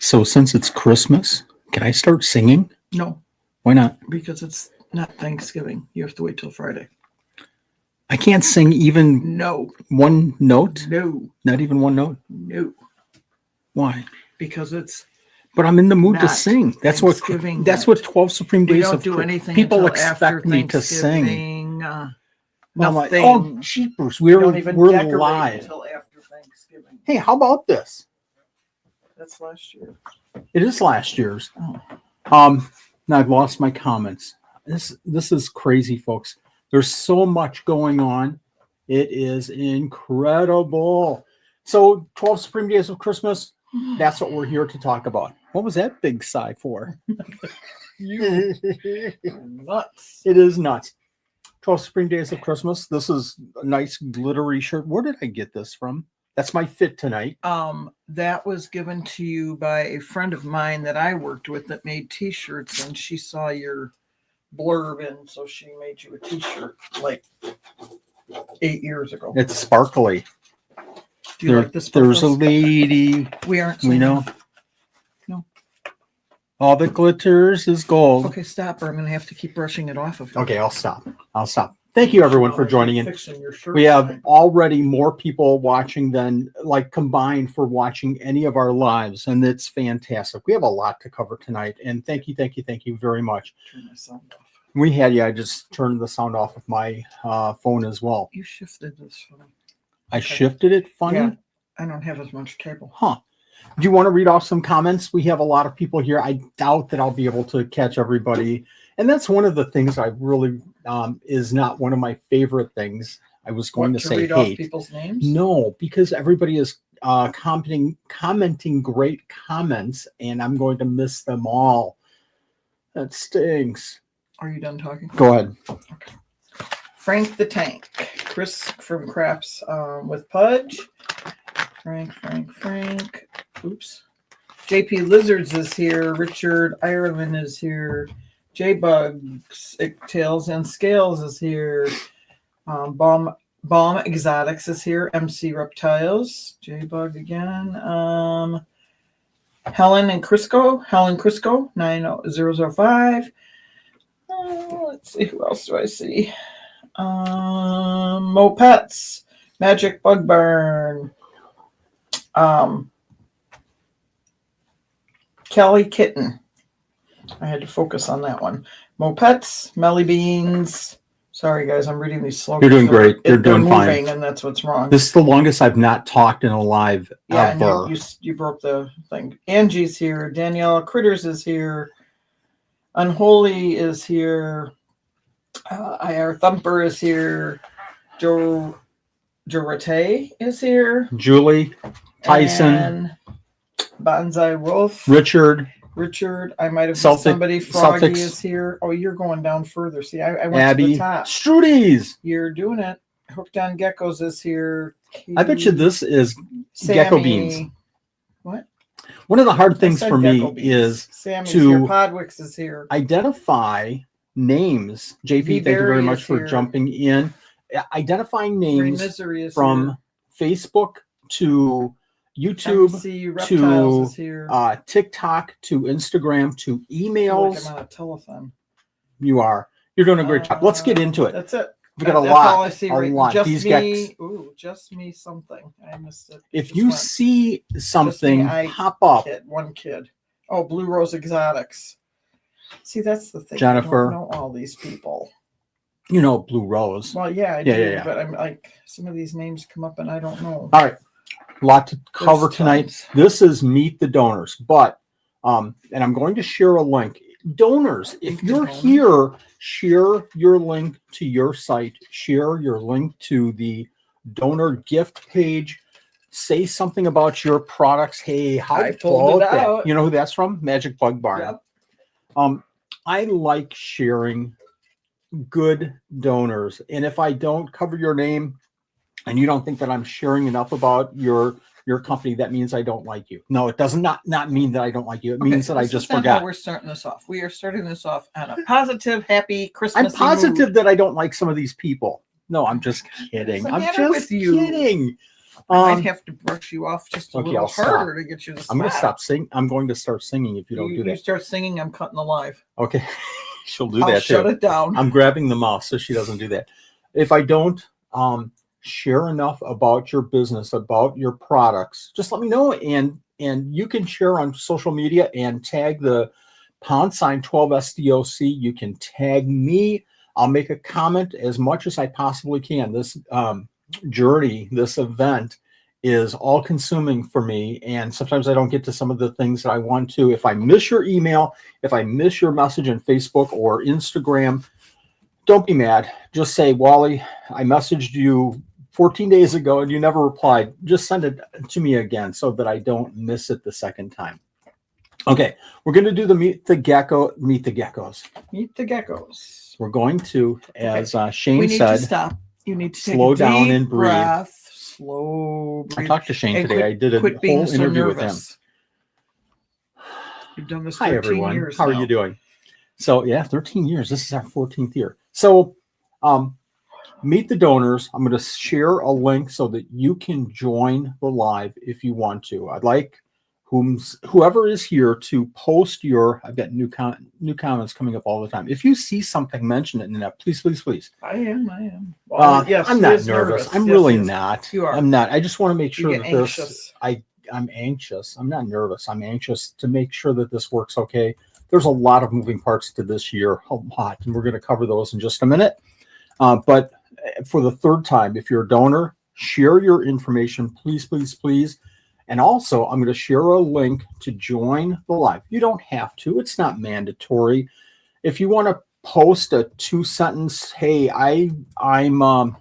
So since it's Christmas, can I start singing? No, Why not? because it's not Thanksgiving. You have to wait till Friday. I can't sing even No, one note? no, Not even one note? no, Why? because it's But I'm in the mood to Not sing. That's what Thanksgiving that's yet. what 12 Supreme we Days don't of do Chri- anything people until after expect me to sing. Thanksgiving. I'm like, Nothing. oh, jeepers, we don't we're even we're decorate live. until after Thanksgiving. Hey, how about this? That's last year. It is last year's. Oh. Now I've lost my comments. This is crazy, folks. There's so much going on. It is incredible. So 12 Supreme Days of Christmas, that's what we're here to talk about. What was that big sigh for? You nuts. It is nuts. 12 Supreme Days of Christmas. This is a nice glittery shirt. Where did I get this from? That's my fit tonight. That was given to you by a friend of mine that I worked with that made t-shirts, and she saw your blurb, and so she made you a t-shirt like 8 years ago. It's sparkly. Do you like this? There's a lady. We aren't. We know. No. All that glitters is gold. Okay, stop, or I'm going to have to keep brushing it off of you. Okay, I'll stop. Thank you, everyone, for joining in. Your shirt We have tonight. already more people watching than combined for watching any of our lives, and it's fantastic. We have a lot to cover tonight, and thank you very much. Turn my sound off. I just turned the sound off of my phone as well. You shifted this for me. I shifted it funny? Yeah, I don't have as much cable. Huh. Do you want to read off some comments? We have a lot of people here. I doubt that I'll be able to catch everybody. And that's one of the things I really is not one of my favorite things. I was going to say read hate. Off people's names? No, because everybody is commenting great comments, and I'm going to miss them all. That stinks. Are you done talking? Go ahead. Okay. Frank the Tank. Chris from Craps with Pudge. Frank. Oops. JP Lizards is here. Richard Ireland is here. J-Bugs, Tails and Scales is here. Bomb Exotics is here. MC Reptiles. J-Bug again. Helen Crisco 9005. Let's see, who else do I see? Mo Pets. Magic Bug Burn. Kelly Kitten. I had to focus on that one. Mopets, Melly Beans. Sorry, guys, I'm reading these slogans. You're doing great. You're doing fine. And that's what's wrong. This is the longest I've not talked in a live ever. And you broke the thing. Angie's here. Danielle Critters is here. Unholy is here. IR Thumper is here. Joe Rate is here. Julie, Tyson, and Bonsai Wolf. Richard, I might have missed somebody. Froggy Celtics. is here. Oh, you're going down further. See, I went Abby, to the top. Strudies. You're doing it. Hooked on Geckos is here. Katie, I bet you this is Sammy. Gecko beans. What? One of the hard things said for me Gecko beans. is Sammy's to here. Podwix is here. identify names. JP, thank you very much for jumping in. Identifying names from Facebook to YouTube to TikTok to Instagram to emails. I'm on a telethon. You're doing a great job. Let's get into it. That's it. We got a That's lot. all I see, a right? lot. Just These me. guys. Ooh, just me something. I missed it. If you see something pop up, one kid. Oh, Blue Rose Exotics. See, that's the thing. Jennifer. I don't know all these people. You know Blue Rose. Well, yeah, I do. But I'm like, some of these names come up and I don't know. All right. A lot to cover tonight. This is Meet the Donors, but and I'm going to share a link. Donors, if you're here, share your link to your site, share your link to the donor gift page, say something about your products. Hey, how about that? You know who that's from? Magic Bug Barn. Yep. I like sharing good donors, and if I don't cover your name and you don't think that I'm sharing enough about your company, that means I don't like you. No, it does not mean that I don't like you. It means that I just forgot. We're starting this off. We are starting this off on a positive, happy Christmas. I'm positive that I don't like some of these people. No, I'm just kidding. I'm just kidding. I might have to brush you off just a okay, little I'll stop. harder to get you to I'm going to stop. stop singing. I'm going to start singing if you don't do that. You start singing, I'm cutting the live. Okay. She'll do I'll that shut too. it down. I'm grabbing the mouse so she doesn't do that. If I don't share enough about your business, about your products, just let me know. And you can share on social media and tag the #12SDOC. You can tag me. I'll make a comment as much as I possibly can. This journey, this event is all consuming for me. And sometimes I don't get to some of the things that I want to. If I miss your email, if I miss your message on Facebook or Instagram, don't be mad. Just say, Wally, I messaged you 14 days ago and you never replied. Just send it to me again so that I don't miss it the second time. Okay, we're going to do the meet the geckos. Meet the geckos. We're going to, as Shane we need said, to stop. You need to take slow a down deep and breathe. breath. Slow breathe. I talked to Shane And today. I did a quit being whole so interview with him. nervous. You've done this Hi, 13 everyone. years How are now. you doing? So, yeah, 13 years. This is our 14th year. So, meet the donors. I'm going to share a link so that you can join the live if you want to. I'd like whoever is here to post your. I've got new comments coming up all the time. If you see something, mention it in that. Please. I am. Well, yes, I'm not nervous. I'm really not. You are. I'm not. I just want to make sure You that get anxious. I'm anxious. I'm not nervous. I'm anxious to make sure that this works okay. There's a lot of moving parts to this year, a lot, and we're going to cover those in just a minute. But for the third time, if you're a donor, share your information, please. And also, I'm going to share a link to join the live. You don't have to. It's not mandatory. If you want to post a 2-sentence, hey, I'm going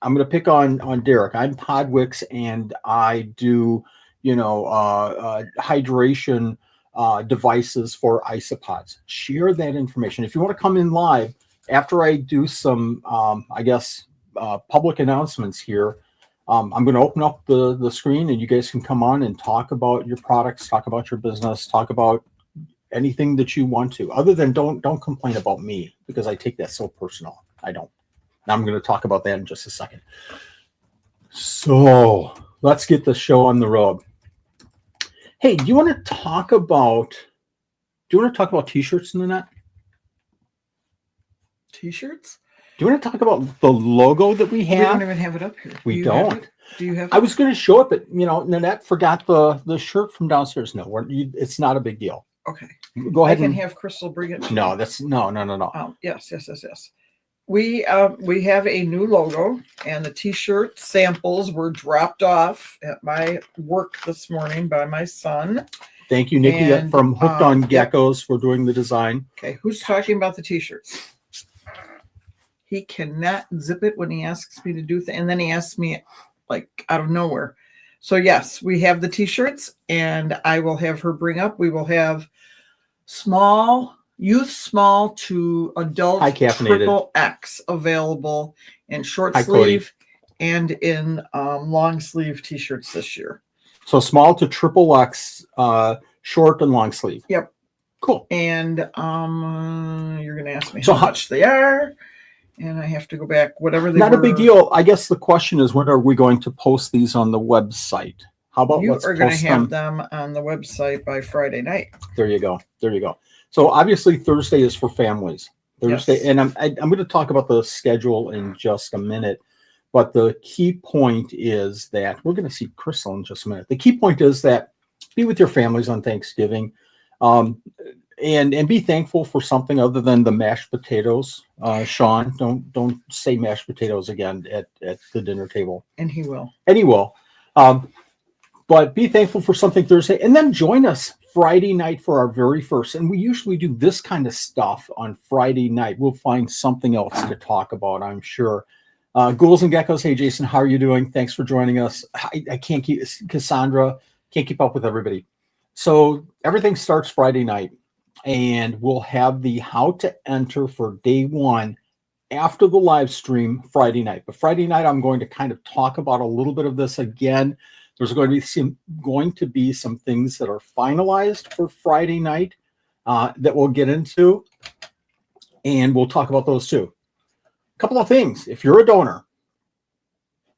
to pick on Derek. I'm Podwix, and I do, hydration devices for isopods. Share that information. If you want to come in live after I do some, public announcements here, I'm going to open up the screen and you guys can come on and talk about your products, talk about your business, talk about anything that you want to. Other than don't complain about me, because I take that so personal. I don't. I'm going to talk about that in just a second. So let's get the show on the road. Hey, do you want to talk about t-shirts in the net? T-shirts? Do you want to talk about the logo that we have? We don't even have it up here. We don't. Do you have it? I was going to show it, but Nanette forgot the shirt from downstairs. No, it's not a big deal. Okay. Go ahead. I can have Crystal bring it. No, that's no. Yes. We have a new logo, and the T-shirt samples were dropped off at my work this morning by my son. Thank you, Nikki, from Hooked on Geckos, for doing the design. Okay, who's talking about the T-shirts? He cannot zip it when he asks me to do things, and then he asks me like out of nowhere. So yes, we have the T-shirts, and I will have her bring up. We will have youth small to adult triple X available in short sleeve and in long sleeve T-shirts this year. So small to triple X, short and long sleeve. Yep. Cool. And you're going to ask me how much they are. And I have to go back, whatever they were. Not a big deal. I guess the question is, when are we going to post these on the website? How about you are going to have them on the website by Friday night. There you go. So obviously Thursday is for families. Thursday, yes. And I'm going to talk about the schedule in just a minute. But the key point is that we're going to see Crystal in just a minute. The key point is that be with your families on Thanksgiving. And be thankful for something other than the mashed potatoes. Sean, don't say mashed potatoes again at the dinner table. And he will. But be thankful for something Thursday, and then join us Friday night for our very first. And we usually do this kind of stuff on Friday night. We'll find something else to talk about, I'm sure. Ghouls and Geckos. Hey, Jason, how are you doing? Thanks for joining us. I can't keep Cassandra. Can't keep up with everybody. So everything starts Friday night. And we'll have the how to enter for day one after the live stream Friday night. But Friday night, I'm going to kind of talk about a little bit of this again. There's going to be some things that are finalized for Friday night that we'll get into. And we'll talk about those too. A couple of things. If you're a donor,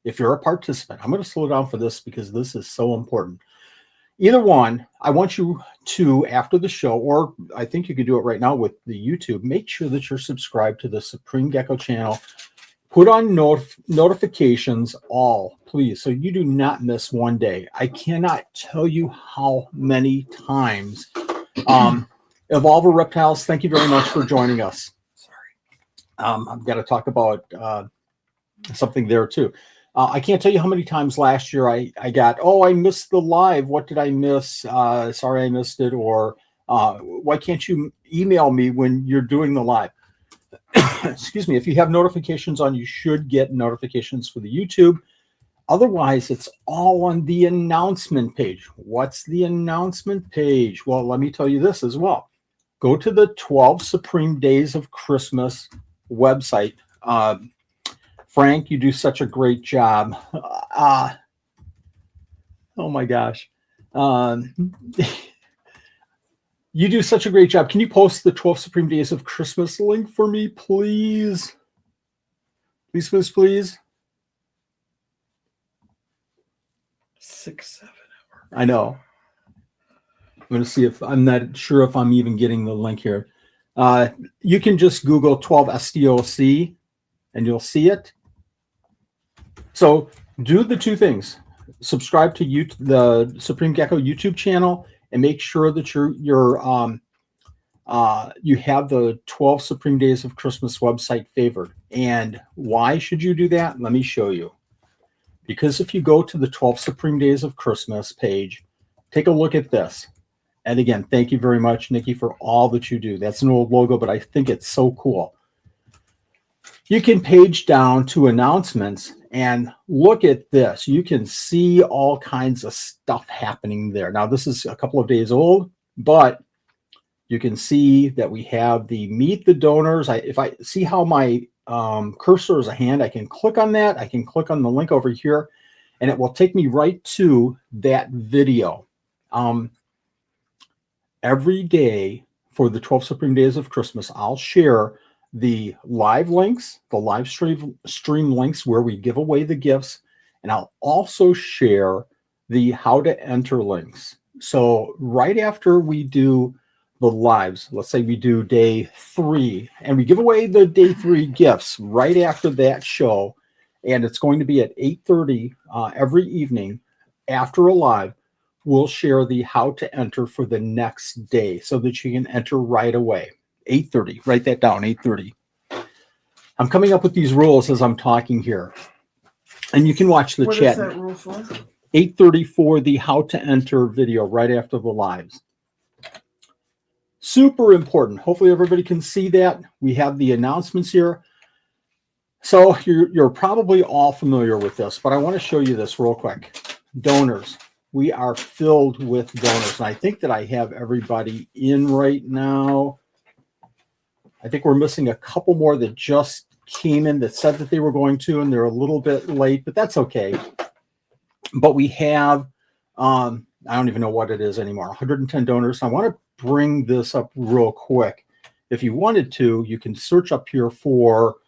if you're a participant, I'm going to slow down for this because this is so important. Either one, I want you to, after the show, or I think you could do it right now with the YouTube, make sure that you're subscribed to the Supreme Gecko channel. Put on notifications all, please, so you do not miss one day. I cannot tell you how many times. Evolver Reptiles, thank you very much for joining us. Sorry. I've got to talk about something there too. I can't tell you how many times last year I got, oh, I missed the live. What did I miss? Sorry, I missed it. Or why can't you email me when you're doing the live? Excuse me. If you have notifications on, you should get notifications for the YouTube. Otherwise, it's all on the announcement page. What's the announcement page? Well, let me tell you this as well. Go to the 12 Supreme Days of Christmas website. Frank, you do such a great job. Oh my gosh. You do such a great job. Can you post the 12 Supreme Days of Christmas link for me, please? Please, please, please. 6, 7 hours. I know. I'm going to see if I'm not sure if I'm even getting the link here. You can just Google 12 SDOC and you'll see it. So do the two things. Subscribe to the Supreme Gecko YouTube channel and make sure that you have the 12 Supreme Days of Christmas website favored. And why should you do that? Let me show you. Because if you go to the 12 Supreme Days of Christmas page, take a look at this. And again, thank you very much, Nikki, for all that you do. That's an old logo, but I think it's so cool. You can page down to announcements and look at this. You can see all kinds of stuff happening there. Now, this is a couple of days old, but you can see that we have the Meet the Donors. If I see how my cursor is a hand, I can click on that. I can click on the link over here, and it will take me right to that video. Every day for the 12 Supreme Days of Christmas, I'll share the live links, the live stream links where we give away the gifts, and I'll also share the how to enter links. So right after we do the lives, let's say we do day 3, and we give away the day 3 gifts right after that show, and it's going to be at 8:30 every evening after a live. We'll share the how to enter for the next day so that you can enter right away. 8:30. Write that down, 8:30. I'm coming up with these rules as I'm talking here. And you can watch the chat. What is that rule for? 8:30 for the how to enter video right after the lives. Super important. Hopefully everybody can see that. We have the announcements here. So you're probably all familiar with this, but I want to show you this real quick. Donors. We are filled with donors. And I think that I have everybody in right now. I think we're missing a couple more that just came in that said that they were going to, and they're a little bit late, but that's okay. But we have, I don't even know what it is anymore, 110 donors. I want to bring this up real quick. If you wanted to, you can search up here for,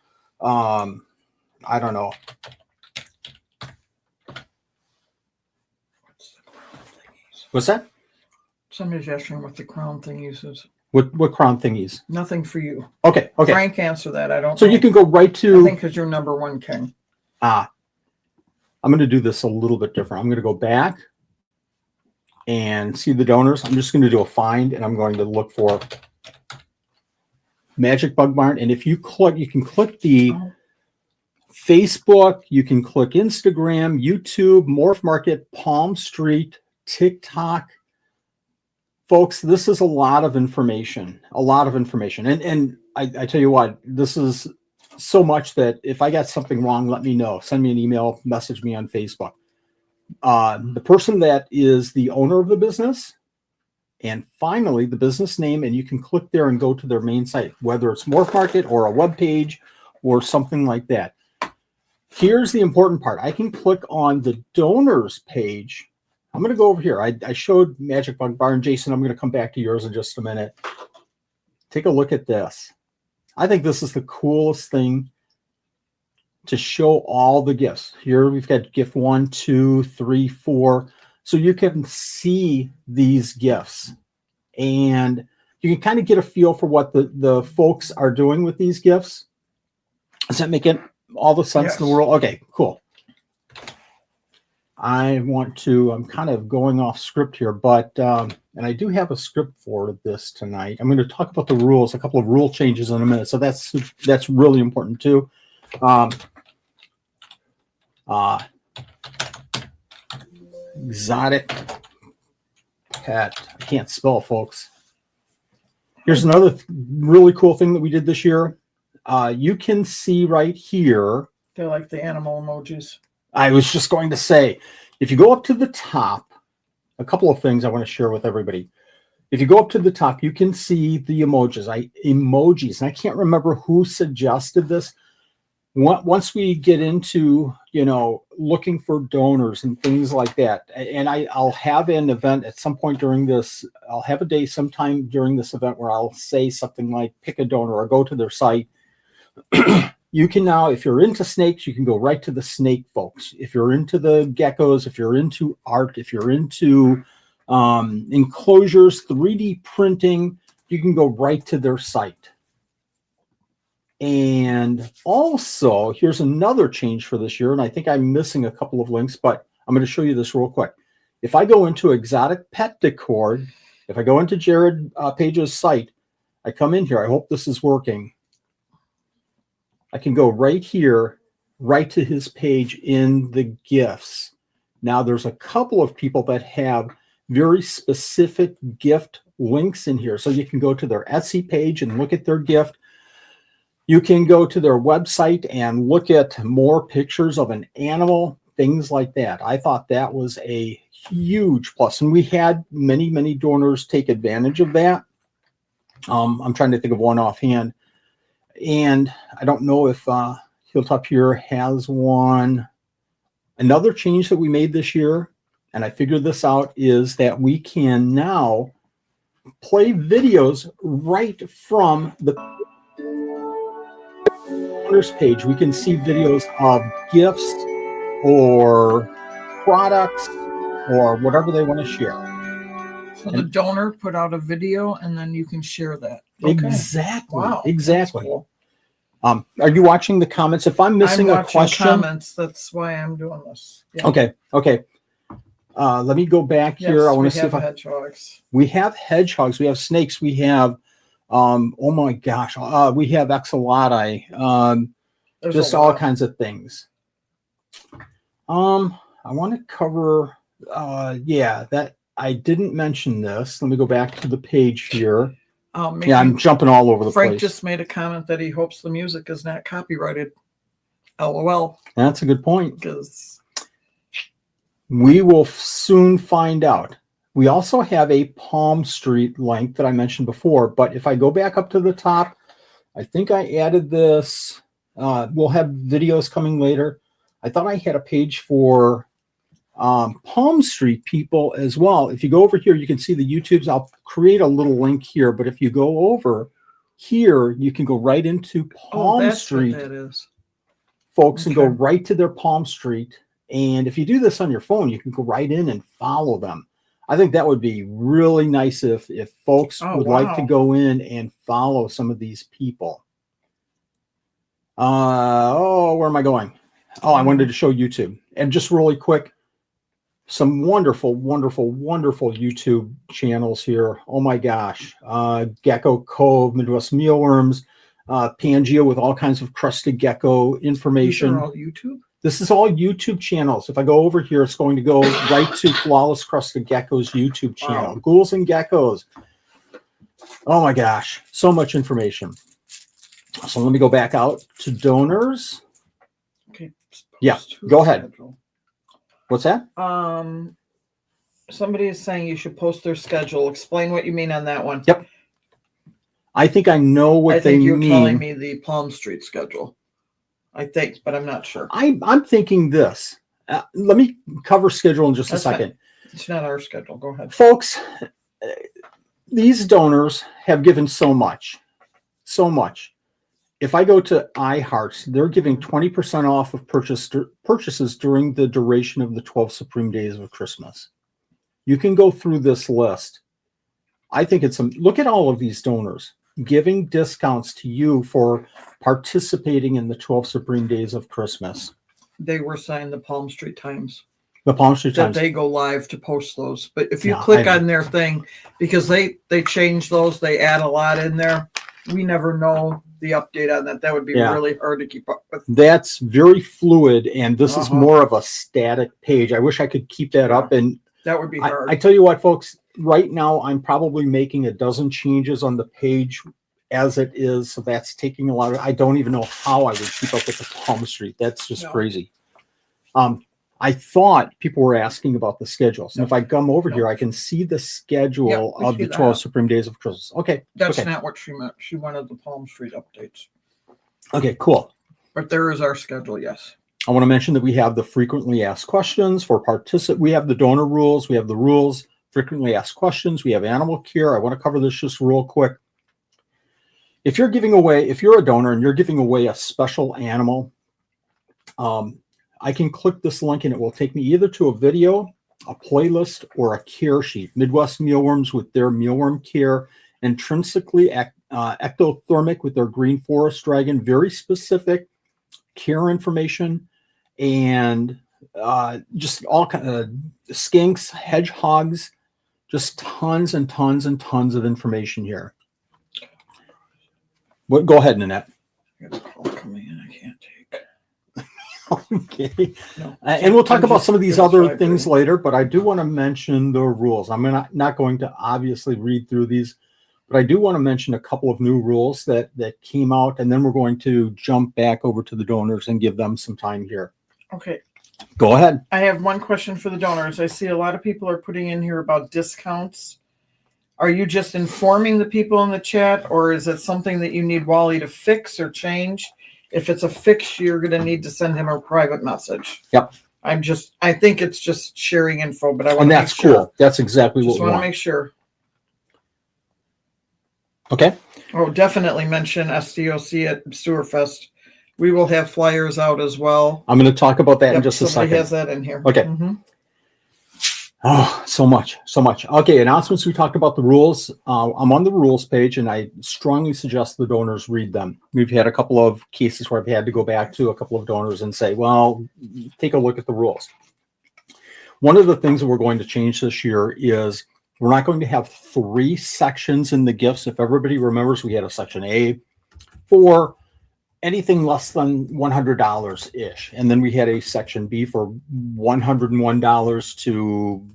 I don't know. What's that? Somebody's asking what the crown thingy is. What crown thingies? Nothing for you. Okay. Frank, answer that. I don't So know. you can go right to... I think because you're number 1 king. I'm going to do this a little bit different. I'm going to go back and see the donors. I'm just going to do a find, and I'm going to look for Magic Bug Barn. And if you click, you can click the Facebook, you can click Instagram, YouTube, Morph Market, Palm Street, TikTok. Folks, this is a lot of information, And I tell you what, this is so much that if I got something wrong, let me know. Send me an email, message me on Facebook. The person that is the owner of the business, and finally the business name, and you can click there and go to their main site, whether it's Morph Market or a web page or something like that. Here's the important part. I can click on the donors page. I'm going to go over here. I showed Magic Bug Barn. Jason, I'm going to come back to yours in just a minute. Take a look at this. I think this is the coolest thing to show all the gifts. Here we've got gift 1, 2, 3, 4. So you can see these gifts and you can kind of get a feel for what the folks are doing with these gifts. Does that make it all the sense in the world? Okay, cool. I'm kind of going off script here, but, and I do have a script for this tonight. I'm going to talk about the rules, a couple of rule changes in a minute. So that's really important too. Exotic pet. I can't spell, folks. Here's another really cool thing that we did this year. You can see right here. They're like the animal emojis. I was just going to say, if you go up to the top, a couple of things I want to share with everybody. If you go up to the top, you can see the emojis. And I can't remember who suggested this. Once we get into, looking for donors and things like that, and I'll have an event at some point during this, I'll have a day sometime during this event where I'll say something like pick a donor or go to their site. You can now, if you're into snakes, you can go right to the snake folks. If you're into the geckos, if you're into art, if you're into enclosures, 3D printing, you can go right to their site. And also, here's another change for this year, and I think I'm missing a couple of links, but I'm going to show you this real quick. If I go into exotic pet decor, if I go into Jared Page's site, I come in here. I hope this is working. I can go right here, right to his page in the gifts. Now, there's a couple of people that have very specific gift links in here. So you can go to their Etsy page and look at their gift. You can go to their website and look at more pictures of an animal, things like that. I thought that was a huge plus. And we had many, many donors take advantage of that. I'm trying to think of one offhand. And I don't know if Hilltop here has one. Another change that we made this year, and I figured this out, is that we can now play videos right from the donors page. We can see videos of gifts or products or whatever they want to share. So the donor put out a video and then you can share that. Okay. Exactly. Wow. Exactly. Cool. Are you watching the comments? If I'm missing a question, comments. That's why I'm doing this. Yeah. Okay. Let me go back here. I want to see if hedgehogs. We have hedgehogs. We have snakes. We have, oh my gosh, we have axolotl. Just all kinds of things. I want to cover, that I didn't mention this. Let me go back to the page here. I'm jumping all over the place. Frank just made a comment that he hopes the music is not copyrighted. LOL. That's a good point. Because we will soon find out. We also have a Palm Street link that I mentioned before, but if I go back up to the top, I think I added this. We'll have videos coming later. I thought I had a page for Palm Street people as well. If you go over here, you can see the YouTubes. I'll create a little link here, but if you go over here, you can go right into Palm Street. What that is. Folks, and go right to their Palm Street. And if you do this on your phone, you can go right in and follow them. I think that would be really nice if folks would like to go in and follow some of these people. Where am I going? I wanted to show YouTube. And just really quick, some wonderful, wonderful, wonderful YouTube channels here. Oh my gosh. Gecko Cove, Midwest Mealworms, Pangea with all kinds of crusted gecko information. These are all YouTube? This is all YouTube channels. If I go over here, it's going to go right to Flawless Crusted Gecko's YouTube channel. Wow. Ghouls and Geckos. Oh my gosh. So much information. So let me go back out to donors. Okay. Yeah, go ahead. What's that? Somebody is saying you should post their schedule. Explain what you mean on that one. Yep. I think I know what they mean. You're telling me the Palm Street schedule. I think, but I'm not sure. I'm thinking this. Let me cover schedule in just a second. Fine. It's not our schedule. Go ahead. Folks, these donors have given so much. So much. if I go to iHearts, they're giving 20% off of purchases during the duration of the 12 Supreme Days of Christmas. You can go through this list. I think it's look at all of these donors giving discounts to you for participating in the 12 Supreme Days of Christmas. They were saying the Palm Street Times. The Palm Street That Times. they go live to post those. But if you click on their thing, because they change those, they add a lot in there. We never know the update on that. That would be really hard to keep up with. That's very fluid, and this is more of a static page. I wish I could keep that up, and that would be hard. I tell you what, folks, right now I'm probably making a dozen changes on the page as it is, so that's taking a lot of, I don't even know how I would keep up with the Palm Street. That's just crazy. I thought people were asking about the schedules. And if I come over here, I can see the schedule of the 12 Supreme Days of Christmas. Okay. That's not what she meant. She wanted the Palm Street updates. Okay, cool. But there is our schedule, yes. I want to mention that we have the frequently asked questions for participants. We have the donor rules. We have the rules, frequently asked questions. We have animal care. I want to cover this just real quick. If you're a donor and you're giving away a special animal, I can click this link and it will take me either to a video, a playlist, or a care sheet. Midwest Mealworms with their mealworm care, intrinsically ectothermic with their green forest dragon, very specific care information, and just all kind of skinks, hedgehogs, just tons and tons and tons of information here. Go ahead, Nanette. I got a call coming in. I can't take. Okay. No. And we'll talk about some of these other things later, but I do want to mention the rules. I'm not going to obviously read through these, but I do want to mention a couple of new rules that came out, and then we're going to jump back over to the donors and give them some time here. Okay. Go ahead. I have one question for the donors. I see a lot of people are putting in here about discounts. Are you just informing the people in the chat, or is it something that you need Wally to fix or change? If it's a fix, you're going to need to send him a private message. Yep. I think it's just sharing info, but I want to make sure. And that's cool. That's exactly what we want. Just want to make sure. Okay. Oh, definitely mention SDOC at Sewerfest. We will have flyers out as well. I'm going to talk about that in just a second. Somebody has that in here. Okay. Mm-hmm. Oh, so much. Okay, announcements. We talked about the rules. I'm on the rules page, and I strongly suggest the donors read them. We've had a couple of cases where I've had to go back to a couple of donors and say, well, take a look at the rules. One of the things that we're going to change this year is we're not going to have 3 sections in the gifts. If everybody remembers, we had a section A for anything less than $100-ish. And then we had a section B for $101 to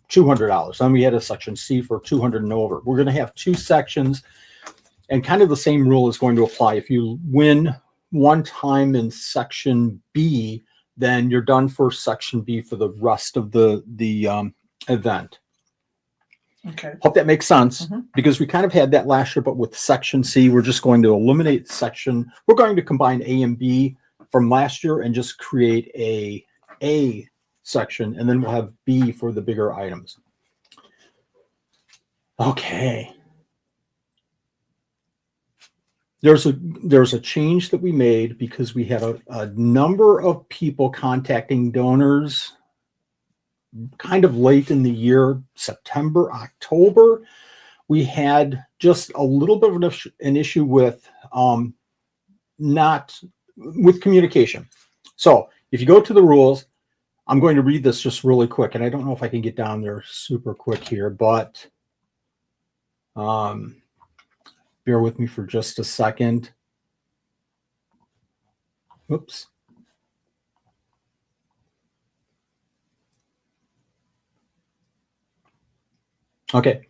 $200. Then we had a section C for $200 and over. We're going to have 2 sections, and kind of the same rule is going to apply. If you win one time in section B, then you're done for section B for the rest of the event. Okay. Hope that makes sense, because we kind of had that last year, but with section C, we're just going to eliminate section. We're going to combine A and B from last year and just create a section, and then we'll have B for the bigger items. Okay. There's a change that we made because we had a number of people contacting donors kind of late in the year, September, October. We had just a little bit of an issue with communication. So if you go to the rules, I'm going to read this just really quick, and I don't know if I can get down there super quick here, but bear with me for just a second. Oops. Okay.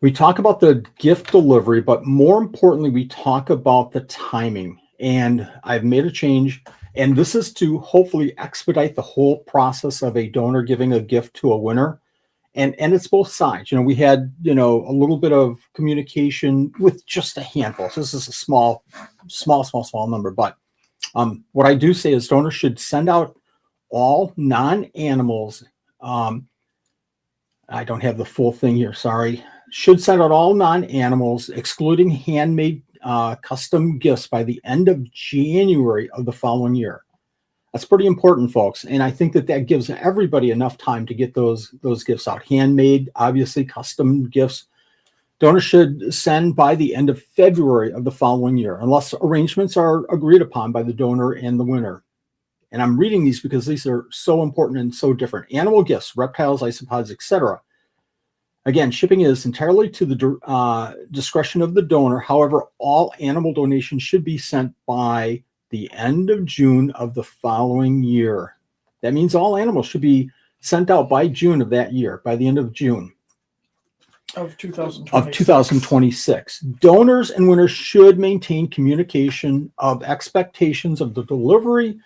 We talk about the gift delivery, but more importantly, we talk about the timing. And I've made a change, and this is to hopefully expedite the whole process of a donor giving a gift to a winner. And it's both sides. We had, a little bit of communication with just a handful. So this is a small number. But what I do say is donors should send out all non-animals. I don't have the full thing here. Sorry. Should send out all non-animals, excluding handmade custom gifts by the end of January of the following year. That's pretty important, folks. And I think that gives everybody enough time to get those gifts out. Handmade, obviously, custom gifts. Donors should send by the end of February of the following year, unless arrangements are agreed upon by the donor and the winner. And I'm reading these because these are so important and so different. Animal gifts, reptiles, isopods, etc. Again, shipping is entirely to the discretion of the donor. However, all animal donations should be sent by the end of June of the following year. That means all animals should be sent out by June of that year, by the end of June. Of 2026. Of 2026. Donors and winners should maintain communication of expectations of the delivery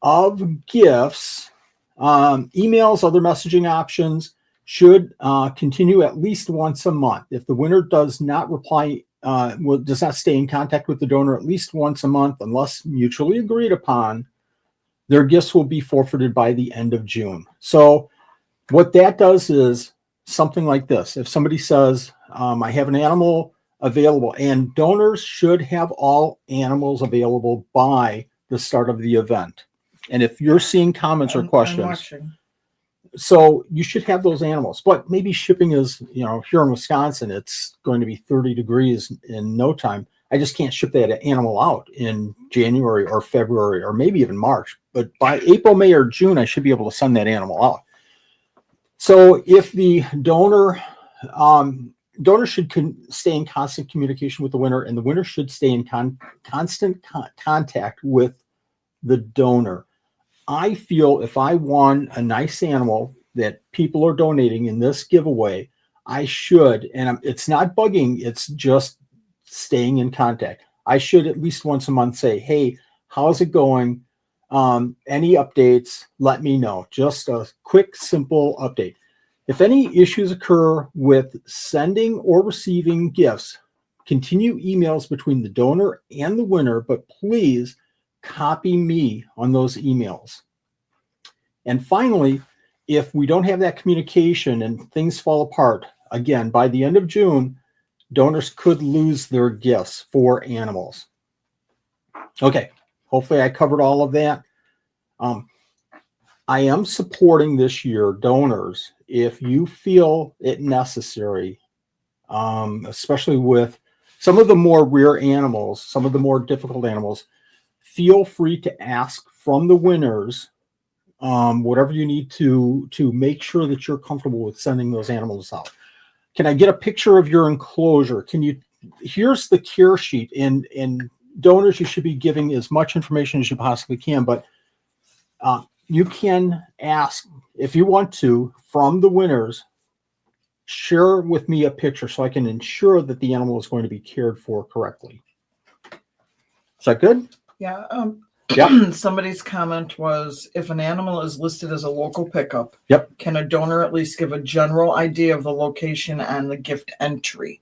of gifts. Emails, other messaging options should continue at least once a month. If the winner does not reply, does not stay in contact with the donor at least once a month, unless mutually agreed upon, their gifts will be forfeited by the end of June. So what that does is something like this. If somebody says, I have an animal available, and donors should have all animals available by the start of the event. And if you're seeing comments or questions, so you should have those animals. But maybe shipping is, here in Wisconsin, it's going to be 30 degrees in no time. I just can't ship that animal out in January or February or maybe even March. But by April, May, or June, I should be able to send that animal out. So if the donor should stay in constant communication with the winner, and the winner should stay in constant contact with the donor. I feel if I won a nice animal that people are donating in this giveaway, I should, and it's not bugging, it's just staying in contact. I should at least once a month say, hey, how's it going? Any updates, let me know. Just a quick, simple update. If any issues occur with sending or receiving gifts, continue emails between the donor and the winner, but please copy me on those emails. And finally, if we don't have that communication and things fall apart, again, by the end of June, donors could lose their gifts for animals. Okay, hopefully I covered all of that. I am supporting this year donors if you feel it necessary, especially with some of the more rare animals, some of the more difficult animals. Feel free to ask from the winners whatever you need to make sure that you're comfortable with sending those animals out. Can I get a picture of your enclosure? Here's the care sheet. And donors, you should be giving as much information as you possibly can, but you can ask, if you want to, from the winners, share with me a picture so I can ensure that the animal is going to be cared for correctly. Is that good? Yeah. Yep. Somebody's comment was, if an animal is listed as a local pickup, yep, can a donor at least give a general idea of the location and the gift entry?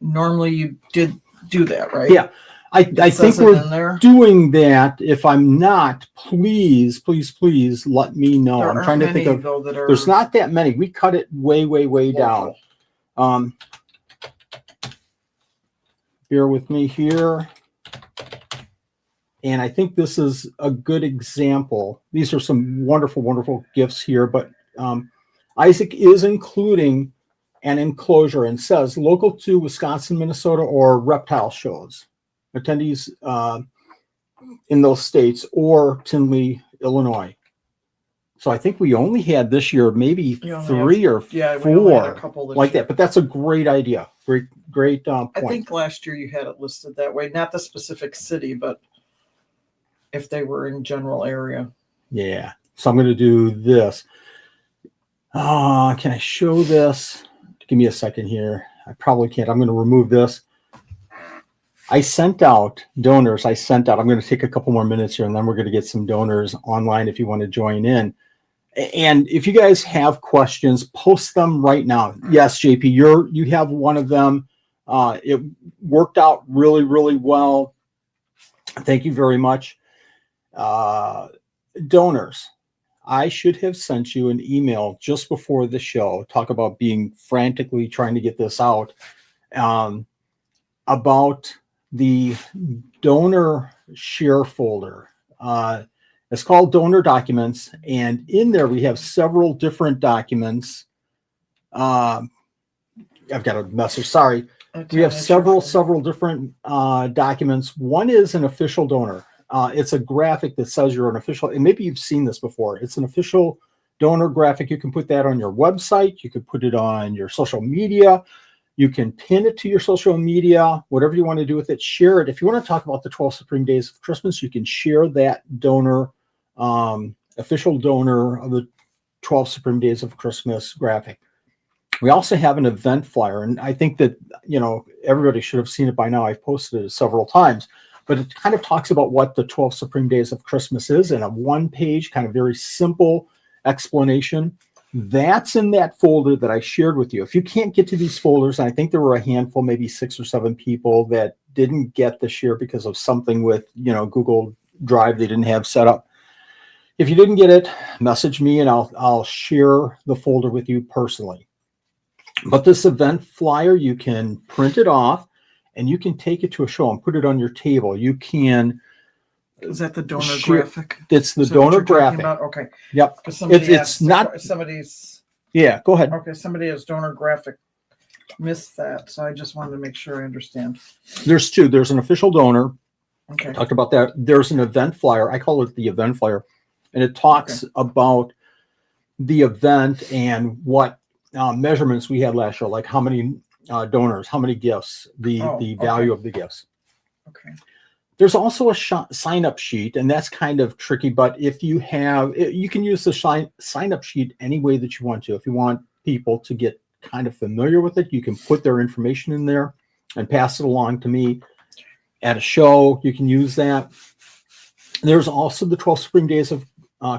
Normally you did do that, right? Yeah. I think we're doing that. If I'm not, please let me know. I'm trying to think of, there's not that many. We cut it way down. Bear with me here. And I think this is a good example. These are some wonderful gifts here, but Isaac is including an enclosure and says local to Wisconsin, Minnesota, or reptile shows. Attendees in those states, or Tinley, Illinois. So I think we only had this year maybe 3 or 4 like that, but that's a great idea. Great point. I think last year you had it listed that way, not the specific city, but if they were in general area. Yeah. So I'm going to do this. Can I show this? Give me a second here. I probably can't. I'm going to remove this. I sent out donors. I'm going to take a couple more minutes here, and then we're going to get some donors online if you want to join in. And if you guys have questions, post them right now. Yes, JP, you have one of them. It worked out really well. Thank you very much. Donors, I should have sent you an email just before the show. Talk about being frantically trying to get this out. about the donor share folder. It's called Donor Documents, and in there we have several different documents. I've got a message. Sorry. We have several different documents. One is an official donor. It's a graphic that says you're an official, and maybe you've seen this before. It's an official donor graphic. You can put that on your website. You could put it on your social media. You can pin it to your social media, whatever you want to do with it. Share it. If you want to talk about the 12 Supreme Days of Christmas, you can share that donor, official donor of the 12 Supreme Days of Christmas graphic. We also have an event flyer, and I think that, everybody should have seen it by now. I've posted it several times, but it kind of talks about what the 12 Supreme Days of Christmas is in a one-page, kind of very simple explanation. That's in that folder that I shared with you. If you can't get to these folders, and I think there were a handful, maybe 6 or 7 people that didn't get the share because of something with, Google Drive they didn't have set up. If you didn't get it, message me and I'll share the folder with you personally. But this event flyer, you can print it off and you can take it to a show and put it on your table. You can. Is that the donor graphic? It's the donor graphic. Okay. Yep. It's not somebody's. Yeah, go ahead. Okay, somebody has donor graphic missed that, so I just wanted to make sure I understand. There's 2. There's an official donor. Okay. Talked about that. There's an event flyer. I call it the event flyer, and it talks about the event and what measurements we had last year, like how many donors, how many gifts, the value of the gifts. Okay. There's also a sign-up sheet, and that's kind of tricky, but if you have, you can use the sign-up sheet any way that you want to. If you want people to get kind of familiar with it, you can put their information in there and pass it along to me at a show. You can use that. There's also the 12 Supreme Days of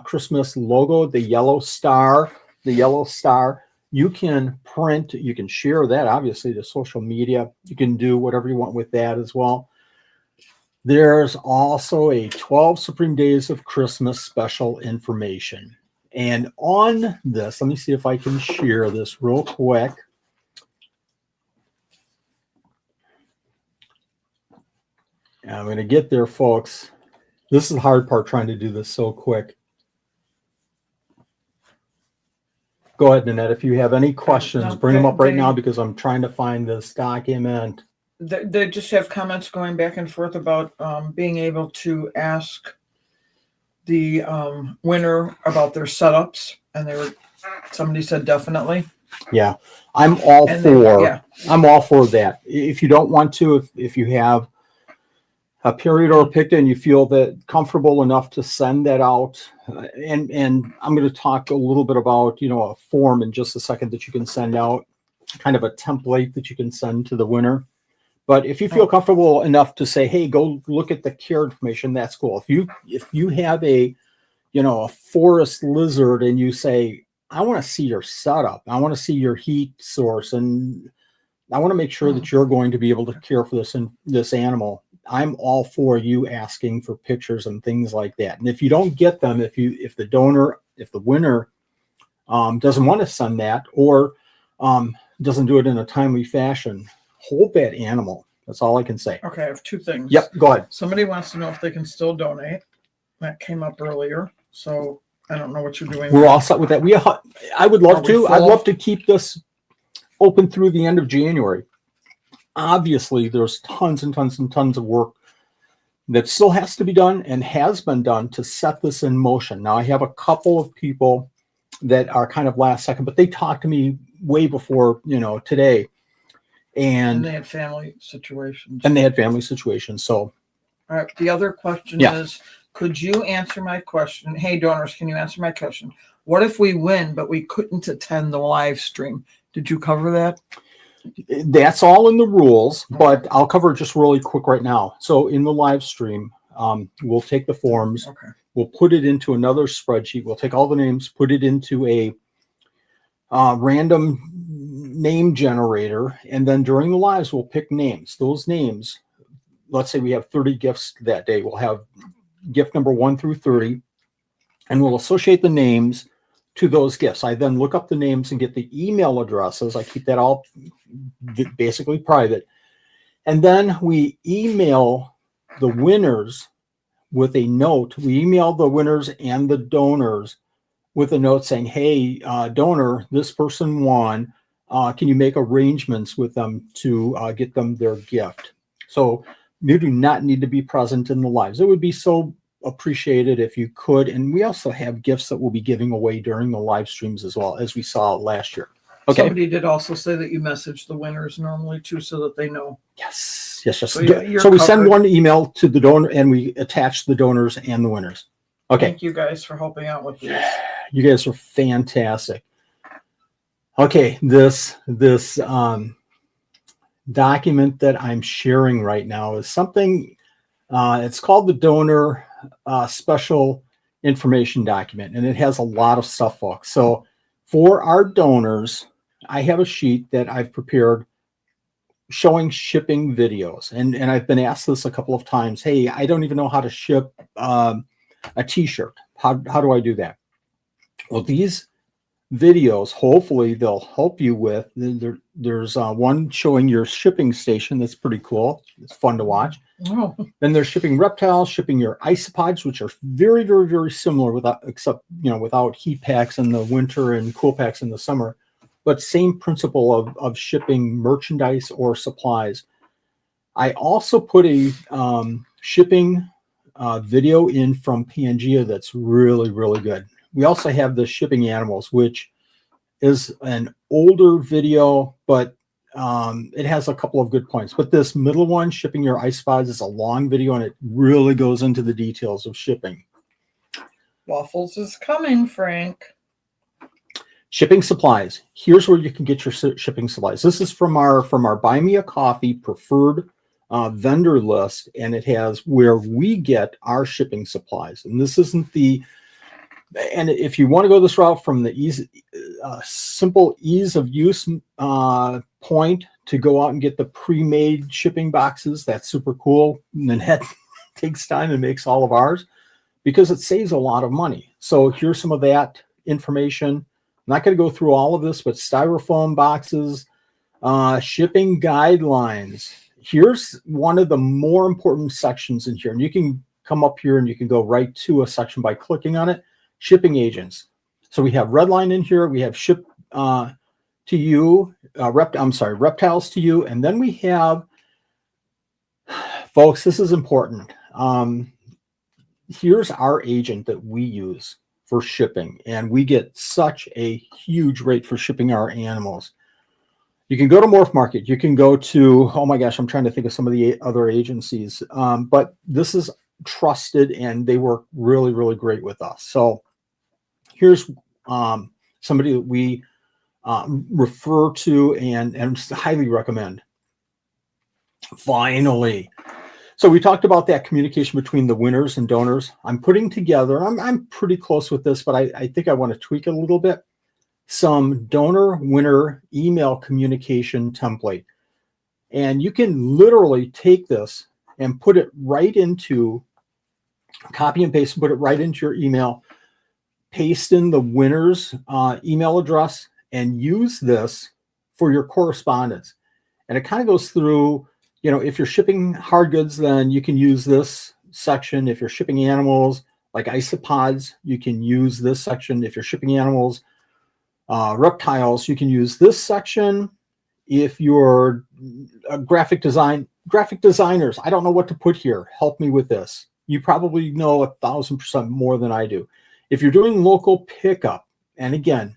Christmas logo, the yellow star. You can print, you can share that, obviously, to social media. You can do whatever you want with that as well. There's also a 12 Supreme Days of Christmas special information. And on this, let me see if I can share this real quick. I'm going to get there, folks. This is the hard part, trying to do this so quick. Go ahead, Nanette. If you have any questions, bring them up right now because I'm trying to find this document. They just have comments going back and forth about being able to ask the winner about their setups, and somebody said definitely. Yeah, I'm all for that. If you don't want to, if you have a period or a picture and you feel that comfortable enough to send that out, and I'm going to talk a little bit about a form in just a second that you can send out, kind of a template that you can send to the winner. But if you feel comfortable enough to say, hey, go look at the care information, that's cool. If you have a forest lizard and you say, I want to see your setup, I want to see your heat source, and I want to make sure that you're going to be able to care for this animal, I'm all for you asking for pictures and things like that. And if you don't get them, if the winner doesn't want to send that or doesn't do it in a timely fashion, hold that animal. That's all I can say. Okay, I have 2 things. Yep, go ahead. Somebody wants to know if they can still donate. That came up earlier, so I don't know what you're doing. We're all set with that. I would love to. I'd love to keep this open through the end of January. Obviously, there's tons and tons and tons of work that still has to be done and has been done to set this in motion. Now, I have a couple of people that are kind of last second, but they talked to me way before, today. And they had family situations. So, all right. The other question is, could you answer my question? Hey, donors, can you answer my question? What if we win, but we couldn't attend the live stream? Did you cover that? That's all in the rules, but I'll cover it just really quick right now. So in the live stream, we'll take the forms, we'll put it into another spreadsheet. We'll take all the names, put it into a random name generator, and then during the lives, we'll pick names. Those names, let's say we have 30 gifts that day. We'll have gift number 1 through 30, and we'll associate the names to those gifts. I then look up the names and get the email addresses. I keep that all basically private. And then we email the winners with a note. We email the winners and the donors with a note saying, hey, donor, this person won. Can you make arrangements with them to get them their gift? So you do not need to be present in the lives. It would be so appreciated if you could. And we also have gifts that we'll be giving away during the live streams as well, as we saw last year. Okay. Somebody did also say that you message the winners normally too, so that they know. Yes. So you're we send covered. one email to the donor and we attach the donors and the winners. Okay. Thank you guys for helping out with these. You guys are fantastic. Okay, this document that I'm sharing right now is something. It's called the donor special information document, and it has a lot of stuff, folks. So for our donors, I have a sheet that I've prepared showing shipping videos, and I've been asked this a couple of times. Hey, I don't even know how to ship a T-shirt. How do I do that? Well, these videos, hopefully they'll help you with. There's one showing your shipping station. That's pretty cool. It's fun to watch. Oh. Then there's shipping reptiles, shipping your isopods, which are very, very, very similar without heat packs in the winter and cool packs in the summer, but same principle of shipping merchandise or supplies. I also put a shipping video in from Pangea that's really, really good. We also have the shipping animals, which is an older video, but it has a couple of good points. But this middle one, shipping your isopods, is a long video, and it really goes into the details of shipping. Waffles is coming, Frank. Shipping supplies. Here's where you can get your shipping supplies. This is from our Buy Me a Coffee preferred vendor list, and it has where we get our shipping supplies. And this isn't and if you want to go this route from the simple ease of use point to go out and get the pre-made shipping boxes, that's super cool. And then that takes time and makes all of ours because it saves a lot of money. So here's some of that information. I'm not going to go through all of this, but styrofoam boxes, shipping guidelines. Here's one of the more important sections in here. And you can come up here and you can go right to a section by clicking on it. Shipping agents. So we have Redline in here. We have ship to you, reptiles to you. And then we have, folks, this is important. Here's our agent that we use for shipping. And we get such a huge rate for shipping our animals. You can go to Morph Market. You can go to, oh my gosh, I'm trying to think of some of the other agencies. But this is trusted and they work really, really great with us. So here's somebody that we refer to and highly recommend. Finally. So we talked about that communication between the winners and donors. I'm putting together, I'm pretty close with this, but I think I want to tweak it a little bit. Some donor-winner email communication template. And you can literally take this and put it right into, copy and paste and put it right into your email, paste in the winner's email address, and use this for your correspondence. And it kind of goes through, if you're shipping hard goods, then you can use this section. If you're shipping animals like isopods, you can use this section. If you're shipping animals, reptiles, you can use this section. If you're a graphic designers, I don't know what to put here. Help me with this. You probably know 1,000% more than I do. If you're doing local pickup, and again,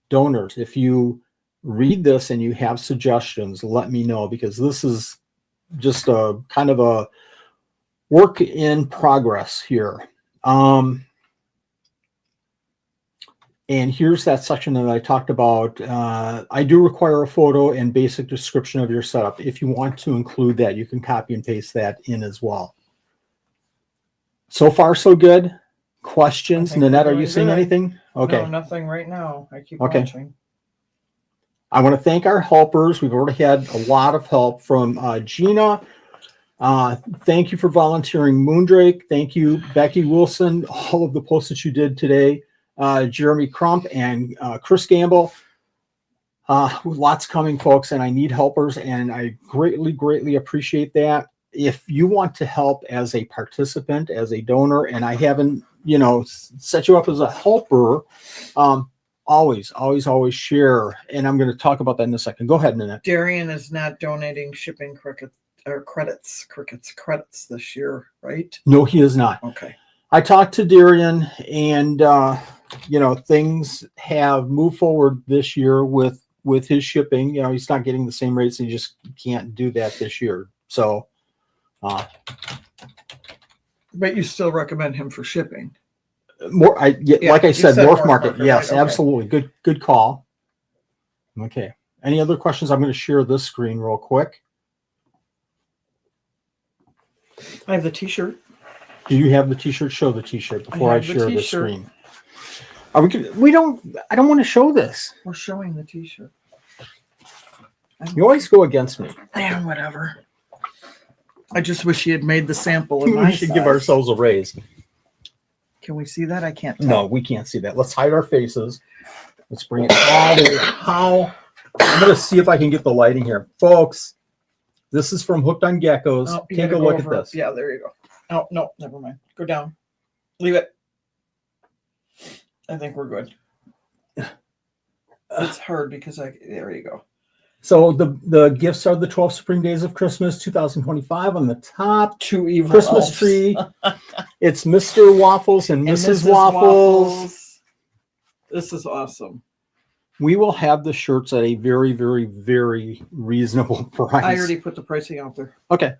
donors, if you read this and you have suggestions, let me know, because this is just a kind of a work in progress here. And here's that section that I talked about. I do require a photo and basic description of your setup. If you want to include that, you can copy and paste that in as well. So far, so good. Questions? Nanette, are you seeing anything? Okay. No, nothing right now. I keep Okay. watching. I want to thank our helpers. We've already had a lot of help from Gina. Thank you for volunteering, Moondrake. Thank you, Becky Wilson. All of the posts that you did today. Jeremy Crump and Chris Gamble. Lots coming, folks, and I need helpers, and I greatly appreciate that. If you want to help as a participant, as a donor, and I haven't, set you up as a helper, always share. And I'm going to talk about that in a second. Go ahead, Nanette. Darian is not donating shipping credits this year, right? No, he is not. Okay. I talked to Darian, and things have moved forward this year with his shipping. He's not getting the same rates. He just can't do that this year. So, but you still recommend him for shipping. Like I said, Wharf Market. Yes, right? Okay. Absolutely. Good call. Okay. Any other questions? I'm going to share this screen real quick. I have the T-shirt. Do you have the T-shirt? Show the T-shirt before I share the screen. I don't want to show this. We're showing the T-shirt. You always go against me. Yeah, whatever. I just wish he had made the sample. We should give ourselves a raise. Can we see that? I can't tell. No, we can't see that. Let's hide our faces. Let's bring it all the way. I'm going to see if I can get the lighting here. Folks, this is from Hooked on Geckos. Oh, take a look at this. Yeah, there you go. Oh, no, never mind. Go down. Leave it. I think we're good. It's hard because there you go. So the gifts are the 12 Supreme Days of Christmas 2025 on the top. 2 evil Christmas elves. tree. It's Mr. Waffles and Mrs. Waffles. This is awesome. We will have the shirts at a very, very, very reasonable price. I already put the pricing out there. Okay.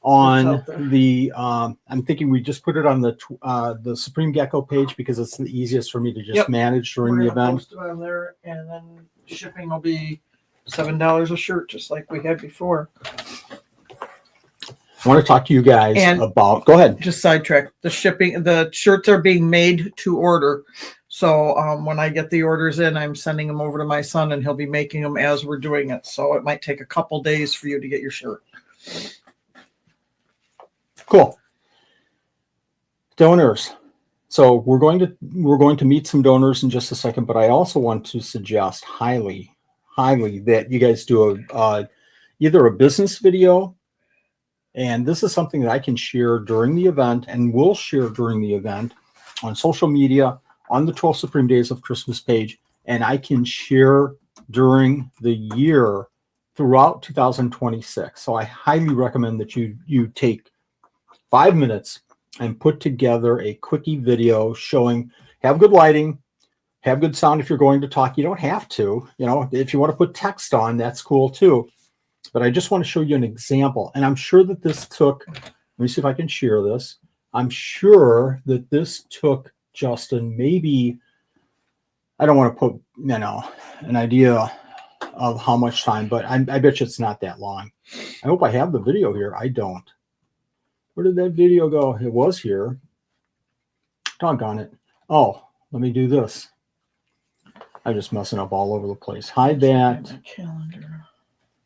On the, I'm thinking we just put it on the Supreme Gecko page because it's the easiest for me to just manage during the event. Post it on there, and then shipping will be $7 a shirt, just like we had before. I want to talk to you guys about. Go ahead. Just sidetrack. The shipping, the shirts are being made to order. So when I get the orders in, I'm sending them over to my son, and he'll be making them as we're doing it. So it might take a couple days for you to get your shirt. Cool. Donors. So we're going to meet some donors in just a second, but I also want to suggest highly that you guys do either a business video, and this is something that I can share during the event and will share during the event on social media, on the 12 Supreme Days of Christmas page, and I can share during the year throughout 2026. So I highly recommend that you take 5 minutes and put together a quickie video showing, have good lighting, have good sound. If you're going to talk, you don't have to, if you want to put text on, that's cool too. But I just want to show you an example. And I'm sure that this took, let me see if I can share this. I'm sure that this took Justin maybe, I don't want to put, an idea of how much time, but I bet you it's not that long. I hope I have the video here. I don't. Where did that video go? It was here. Doggone it. Oh, let me do this. I'm just messing up all over the place. Hide that. Calendar.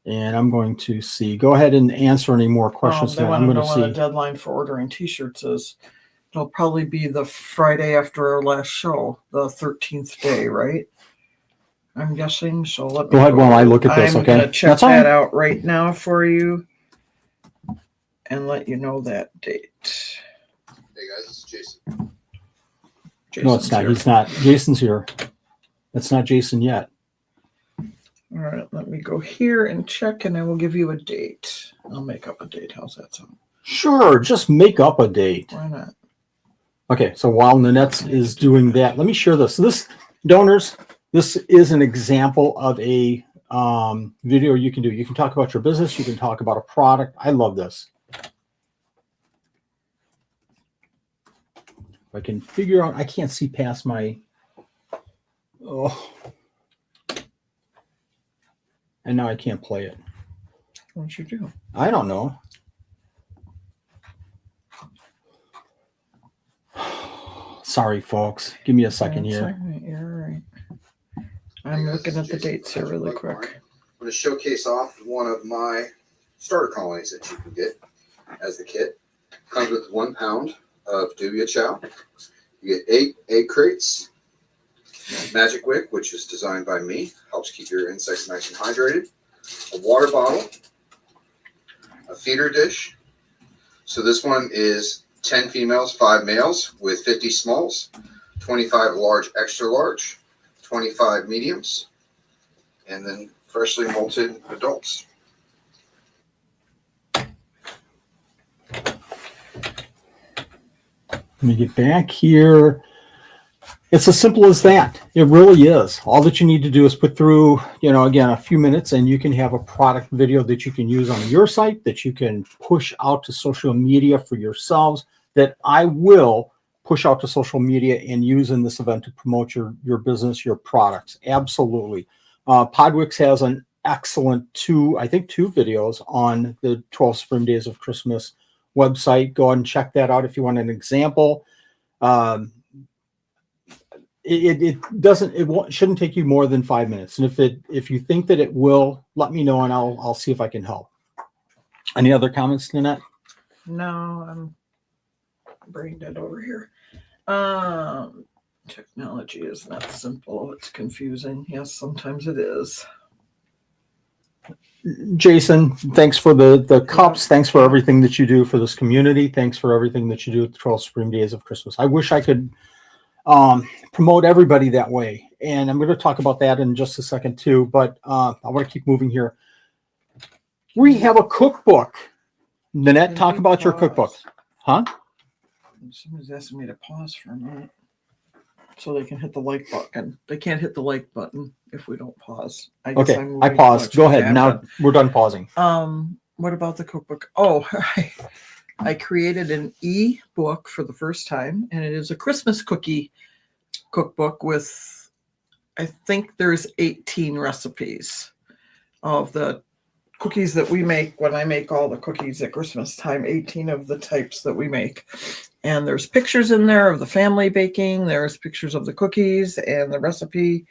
And I'm going to see. Go ahead and answer any more questions. They want I'm to going know to when see. the deadline for ordering T-shirts is. It'll probably be the Friday after our last show, the 13th day, right? I'm guessing. So let me go ahead while I look at this. I'm Okay. going to check that out right now for you and let you know that date. Hey guys, it's Jason. No, it's not. He's not. Jason's here. That's not Jason yet. All right, let me go here and check, and I will give you a date. I'll make up a date. How's that sound? Sure, just make up a date. Why not? Okay, so while Nanette is doing that, let me share this. This, donors, this is an example of a video you can do. You can talk about your business. You can talk about a product. I love this. If I can figure out, I can't see past my, and now I can't play it. What'd you do? I don't know. Sorry, folks. Give me a second here. You're right. I'm looking at the dates here really quick. I'm going to showcase off one of my starter colonies that you can get as the kit. Comes with 1 pound of dubia chow. You get 8 egg crates. Magic Wick, which is designed by me, helps keep your insects nice and hydrated. A water bottle, a feeder dish. So this one is 10 females, 5 males with 50 smalls, 25 large, extra large, 25 mediums, and then freshly molted adults. Let me get back here. It's as simple as that. It really is. All that you need to do is put through, again, a few minutes, and you can have a product video that you can use on your site, that you can push out to social media for yourselves, that I will push out to social media and use in this event to promote your business, your products. Absolutely. Podwix has an excellent two videos on the 12 Spring Days of Christmas website. Go ahead and check that out if you want an example. It shouldn't take you more than 5 minutes. And if you think that it will, let me know and I'll see if I can help. Any other comments, Nanette? No, I'm brain dead over here. Technology is not simple. It's confusing. Yes, sometimes it is. Jason, thanks for the cups. Thanks for everything that you do for this community. Thanks for everything that you do at the 12 Spring Days of Christmas. I wish I could promote everybody that way. And I'm going to talk about that in just a second too, but I want to keep moving here. We have a cookbook. Nanette, talk about your cookbook. Huh? Somebody's asking me to pause for a minute so they can hit the like button. They can't hit the like button if we don't pause. Okay, I paused. Go ahead. Now we're done pausing. What about the cookbook? Oh, I created an e-book for the first time, and it is a Christmas cookie cookbook with, I think there's 18 recipes of the cookies that we make when I make all the cookies at Christmas time, 18 of the types that we make. And there's pictures in there of the family baking. There's pictures of the cookies and the recipe.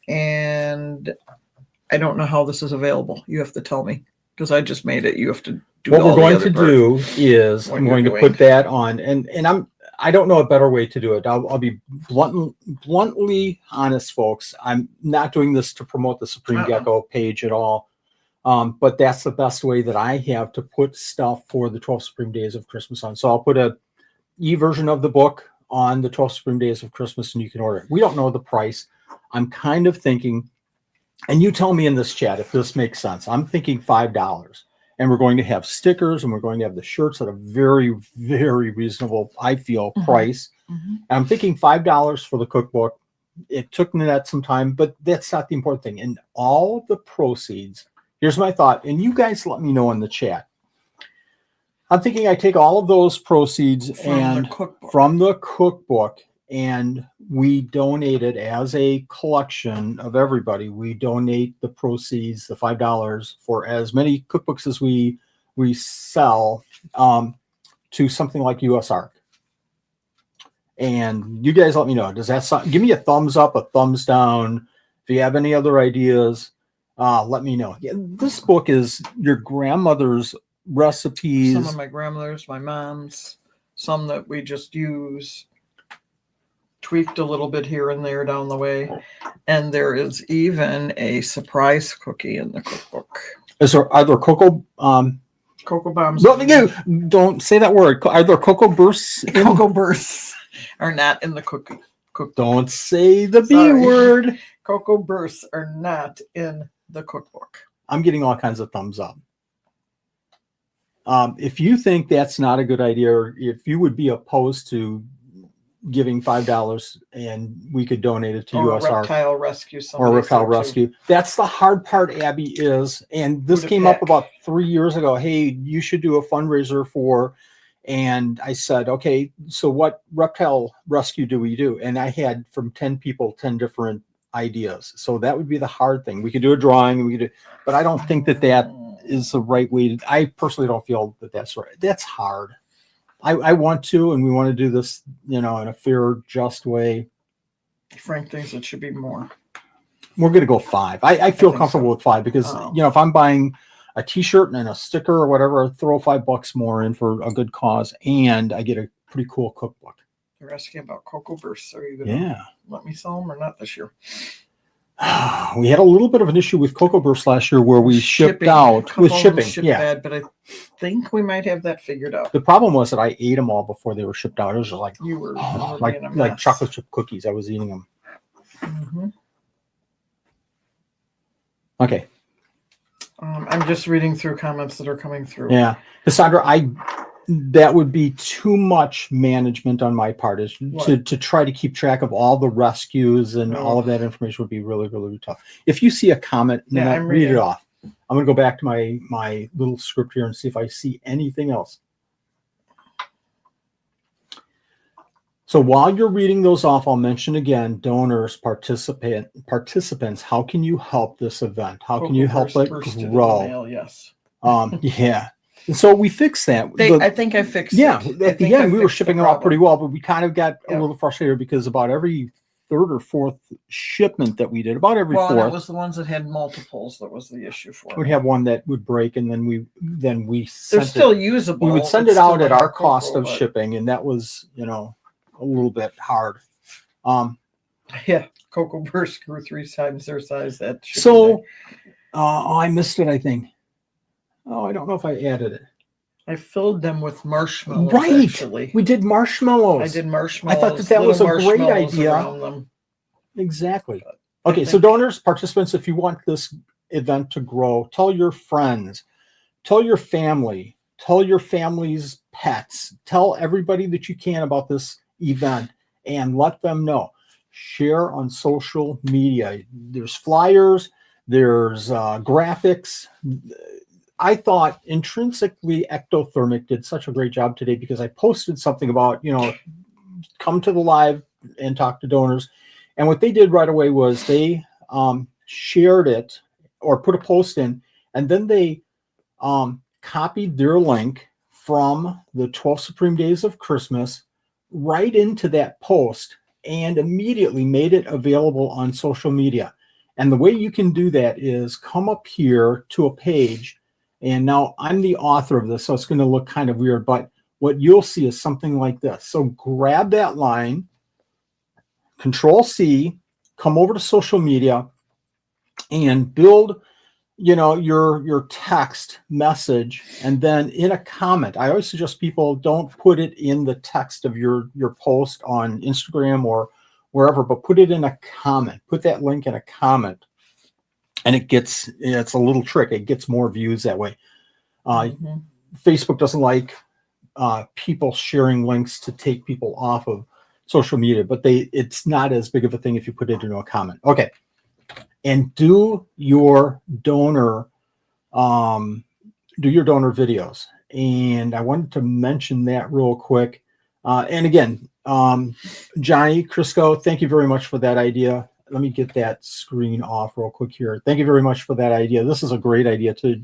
And I don't know how this is available. You have to tell me because I just made it. You have to do what we're going to do is I'm going to put that on, and I don't know a better way to do it. I'll be bluntly honest, folks. I'm not doing this to promote the Supreme Gecko page at all. But that's the best way that I have to put stuff for the 12 Spring Days of Christmas on. So I'll put a e-version of the book on the 12 Spring Days of Christmas, and you can order it. We don't know the price. I'm kind of thinking, and you tell me in this chat if this makes sense. I'm thinking $5, and we're going to have stickers, and we're going to have the shirts at a very, very reasonable, I feel, price. Mm-hmm. And I'm thinking $5 for the cookbook. It took Nanette some time, but that's not the important thing. And all of the proceeds, here's my thought, and you guys let me know in the chat. I'm thinking I take all of those proceeds from the cookbook, and we donate it as a collection of everybody. We donate the proceeds, the $5, for as many cookbooks as we sell to something like US Arc. And you guys let me know. Does that give me a thumbs up, a thumbs down? If you have any other ideas, let me know. Yeah, this book is your grandmother's recipes. Some of my grandmother's, my mom's, some that we just use, tweaked a little bit here and there down the way. And there is even a surprise cookie in the cookbook. Are there cocoa bombs? Don't say that word. Are there cocoa bursts? Cocoa bursts are not in the cookbook. Don't say the B word. Cocoa bursts are not in the cookbook. I'm getting all kinds of thumbs up. If you think that's not a good idea, or if you would be opposed to giving $5 and we could donate it to US Arc Reptile Rescue, or Reptile Rescue, that's the hard part, Abby, is, and this came up about 3 years ago. Hey, you should do a fundraiser for, and I said, okay, so what Reptile Rescue do we do? And I had from 10 people 10 different ideas. So that would be the hard thing. We could do a drawing, but I don't think that is the right way. I personally don't feel that that's right. That's hard. I want to, and we want to do this, in a fair, just way. Frank thinks it should be more. We're going to go 5. I feel comfortable with 5 because, if I'm buying a t-shirt and a sticker or whatever, throw $5 more in for a good cause, and I get a pretty cool cookbook. They're asking about Cocoa Bursts. Are you going to Yeah. let me sell them or not this year? We had a little bit of an issue with Cocoa Burst last year where we shipped Shipping. out Couple with of them shipping. shipped Yeah. bad, but I think we might have that figured out. The problem was that I ate them all before they were shipped out. It was just like, You were like being a like mess. chocolate chip cookies. I was eating them. Mm-hmm. Okay. I'm just reading through comments that are coming through. Yeah. Cassandra, that would be too much management on my part is to try to keep track of all the rescues and all of that information would be really, really tough. If you see a comment, I'm read reading. it off. I'm going to go back to my little script here and see if I see anything else. So while you're reading those off, I'll mention again, donors, participants, how can you help this event? How can you help it grow? Mail, yes. Yeah. So we fixed that. I think I fixed yeah, it. at the end, we were shipping them out pretty well, but we kind of got a little frustrated because about every third or fourth shipment that we did, about every fourth. Well, it was the ones that had multiples that was the issue for. We'd have one that would break, and then we They're still usable. We would send it out at our cost of shipping, and that was, a little bit hard. Yeah, Cocoa Burst grew 3 times their size. I missed it, I think. Oh, I don't know if I added it. I filled them with marshmallows. Right. Actually. We did marshmallows. I did marshmallows. I thought that was a great idea. Exactly. Okay, so donors, participants, if you want this event to grow, tell your friends, tell your family, tell your family's pets, tell everybody that you can about this event and let them know. Share on social media. There's flyers, there's graphics. I thought intrinsically Ectothermic did such a great job today because I posted something about, come to the live and talk to donors. And what they did right away was they shared it or put a post in, and then they copied their link from the 12 Supreme Days of Christmas right into that post and immediately made it available on social media. And the way you can do that is come up here to a page. And now I'm the author of this, so it's going to look kind of weird, but what you'll see is something like this. So grab that line, Control C, come over to social media and build, your text message. And then in a comment, I always suggest people don't put it in the text of your post on Instagram or wherever, but put it in a comment, put that link in a comment. And it's a little trick. It gets more views that way. Facebook doesn't like people sharing links to take people off of social media, but it's not as big of a thing if you put it into a comment. Okay. And do your donor videos. And I wanted to mention that real quick. And again, Johnny Crisco, thank you very much for that idea. Let me get that screen off real quick here. Thank you very much for that idea. This is a great idea to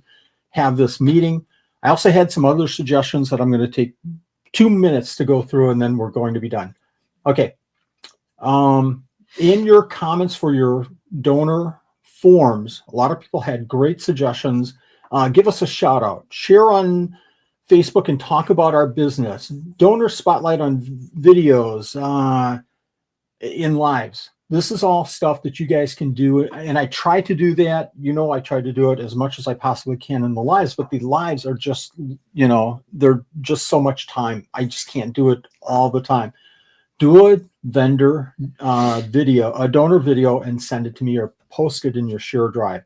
have this meeting. I also had some other suggestions that I'm going to take 2 minutes to go through, and then we're going to be done. Okay. In your comments for your donor forms, a lot of people had great suggestions. Give us a shout out. Share on Facebook and talk about our business. Donor spotlight on videos in lives. This is all stuff that you guys can do. And I try to do that. I try to do it as much as I possibly can in the lives, but the lives are just, they're just so much time. I just can't do it all the time. Do a vendor video, a donor video, and send it to me or post it in your share drive.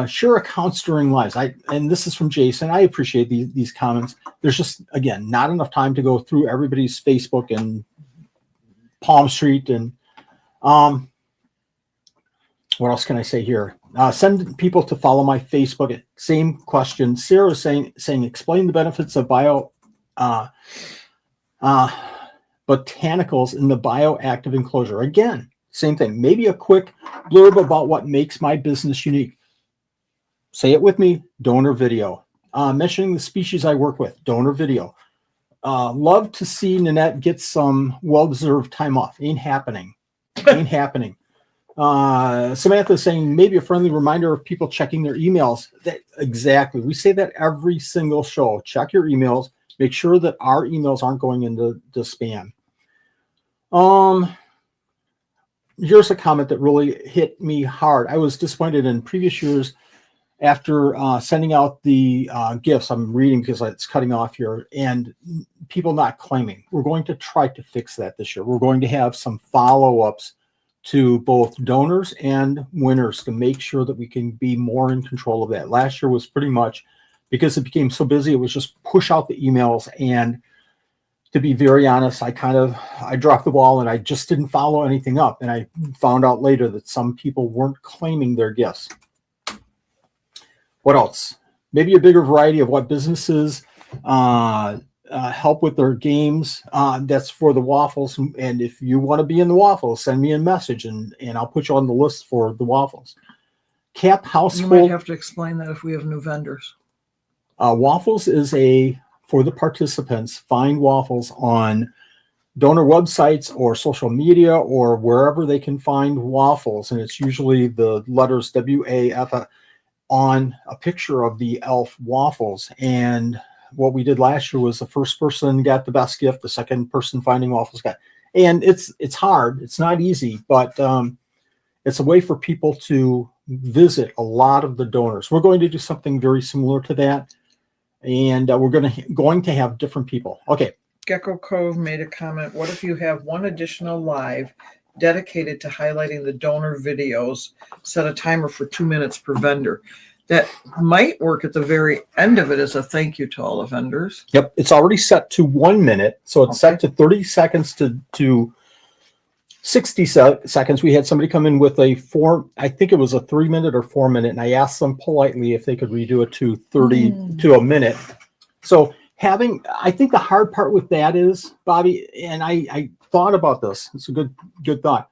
Share accounts during lives. And this is from Jason. I appreciate these comments. There's just, again, not enough time to go through everybody's Facebook and Palm Street and what else can I say here? Send people to follow my Facebook. Same question. Sarah is saying explain the benefits of botanicals in the bioactive enclosure. Again, same thing. Maybe a quick blurb about what makes my business unique. Say it with me. Donor video. Mentioning the species I work with. Donor video. Love to see Nanette get some well-deserved time off. Ain't happening. Ain't happening. Samantha is saying maybe a friendly reminder of people checking their emails. Exactly. We say that every single show. Check your emails. Make sure that our emails aren't going into the spam. Here's a comment that really hit me hard. I was disappointed in previous years after sending out the gifts. I'm reading because it's cutting off here, and people not claiming. We're going to try to fix that this year. We're going to have some follow-ups to both donors and winners to make sure that we can be more in control of that. Last year was pretty much, because it became so busy, it was just push out the emails. And to be very honest, I dropped the ball and I just didn't follow anything up. And I found out later that some people weren't claiming their gifts. What else? Maybe a bigger variety of what businesses help with their games. That's for the waffles. And if you want to be in the waffles, send me a message and I'll put you on the list for the waffles. Cap household. You might have to explain that if we have new vendors. Waffles is for the participants, find waffles on donor websites or social media or wherever they can find waffles. And it's usually the letters WAF on a picture of the elf waffles. And what we did last year was the first person got the best gift, the second person finding waffles got. And it's hard. It's not easy, but it's a way for people to visit a lot of the donors. We're going to do something very similar to that. And we're going to have different people. Okay. Gecko Cove made a comment. What if you have one additional live dedicated to highlighting the donor videos? Set a timer for 2 minutes per vendor. That might work at the very end of it as a thank you to all the vendors. Yep. It's already set to 1 minute. So it's set to 30 seconds to 60 seconds. We had somebody come in with I think it was a 3 minute or 4 minute, and I asked them politely if they could redo it to 30 to a minute. So I think the hard part with that is, Bobby, and I thought about this. It's a good thought.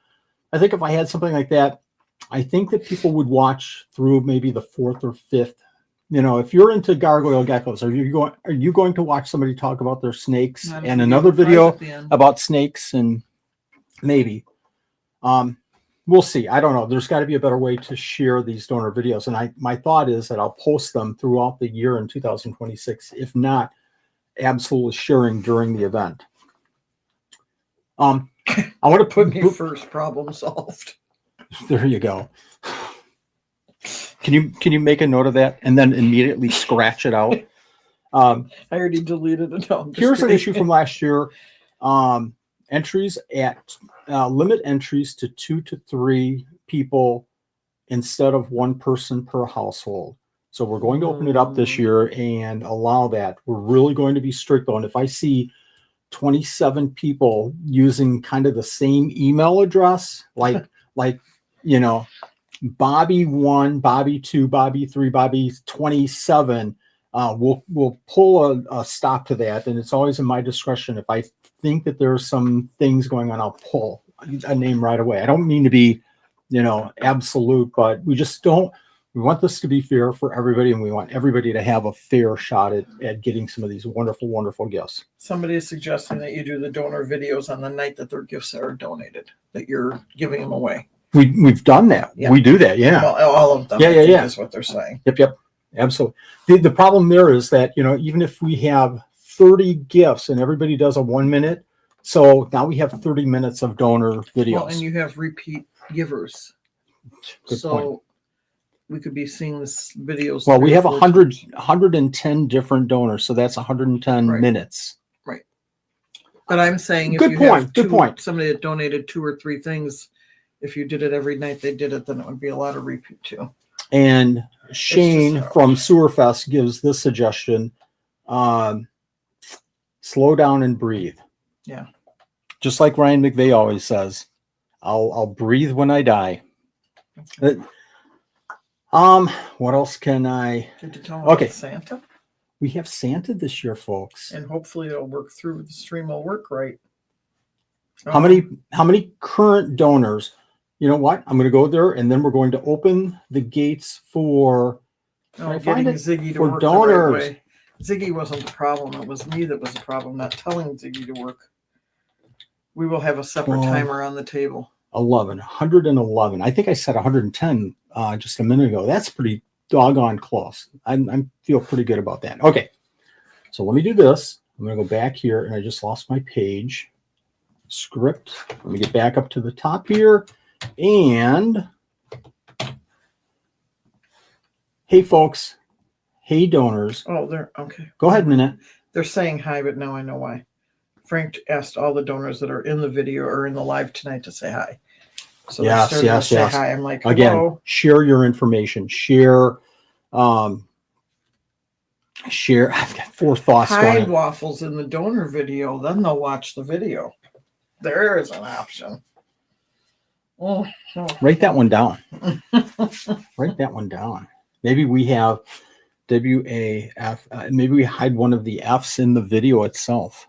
I think if I had something like that, I think that people would watch through maybe the fourth or fifth. You know, if you're into gargoyle geckos, are you going to watch somebody talk about their snakes and another video about snakes? And maybe we'll see. I don't know. There's got to be a better way to share these donor videos. And my thought is that I'll post them throughout the year in 2026. If not, absolutely sharing during the event. I want to Put me first. Problem solved. There you go. Can you make a note of that and then immediately scratch it out? I already deleted it. No, here's an issue from last year. Entries at limit entries to 2 to 3 people instead of 1 person per household. So we're going to open it up this year and allow that. We're really going to be strict on. If I see 27 people using kind of the same email address, like you know, Bobby 1, Bobby 2, Bobby 3, Bobby 27, we'll pull a stop to that. And it's always in my discretion. If I think that there's some things going on, I'll pull a name right away. I don't mean to be, absolute, but we want this to be fair for everybody. And we want everybody to have a fair shot at getting some of these wonderful, wonderful gifts. Somebody is suggesting that you do the donor videos on the night that their gifts are donated, that you're giving them away. We've done that. Yeah. We do that. Yeah. Well, all of them. Yeah. Is what they're saying. Yep. Absolutely. The problem there is that, even if we have 30 gifts and everybody does a 1 minute, so now we have 30 minutes of donor videos. Well, and you have repeat givers. Good point. We could be seeing this videos. Well, we have 110 different donors, so that's 110 minutes. Right. But I'm saying if good point. Somebody that donated 2 or 3 things, if you did it every night they did it, then it would be a lot of repeat too. And Shane from Sewerfest gives this suggestion: slow down and breathe. Yeah. Just like Ryan McVeigh always says, I'll breathe when I die. What else can I? Did you tell me about Santa? We have Santa this year, folks. And hopefully it'll work through. The stream will work right. How many current donors? You know what? I'm going to go there, and then we're going to open the gates for getting Ziggy to work donors. The right way. Ziggy wasn't the problem. It was me that was the problem, not telling Ziggy to work. We will have a separate timer on the table. 111. I think I said 110 just a minute ago. That's pretty doggone close. I feel pretty good about that. Okay, so let me do this. I'm going to go back here, and I just lost my page. script. Let me get back up to the top here. And hey, folks. Hey, donors. Oh, they're okay. Go ahead, Minette. They're saying hi, but now I know why. Frank asked all the donors that are in the video or in the live tonight to say hi. So Yes, they started yes, to say yes. hi. I'm like, Again, hello. share your information. Share. Share. I've got 4 thoughts Hide going. waffles in the donor video, then they'll watch the video. There is an option. Oh, Write that one down. Write that one down. Maybe we have WAF. Maybe we hide one of the F's in the video itself.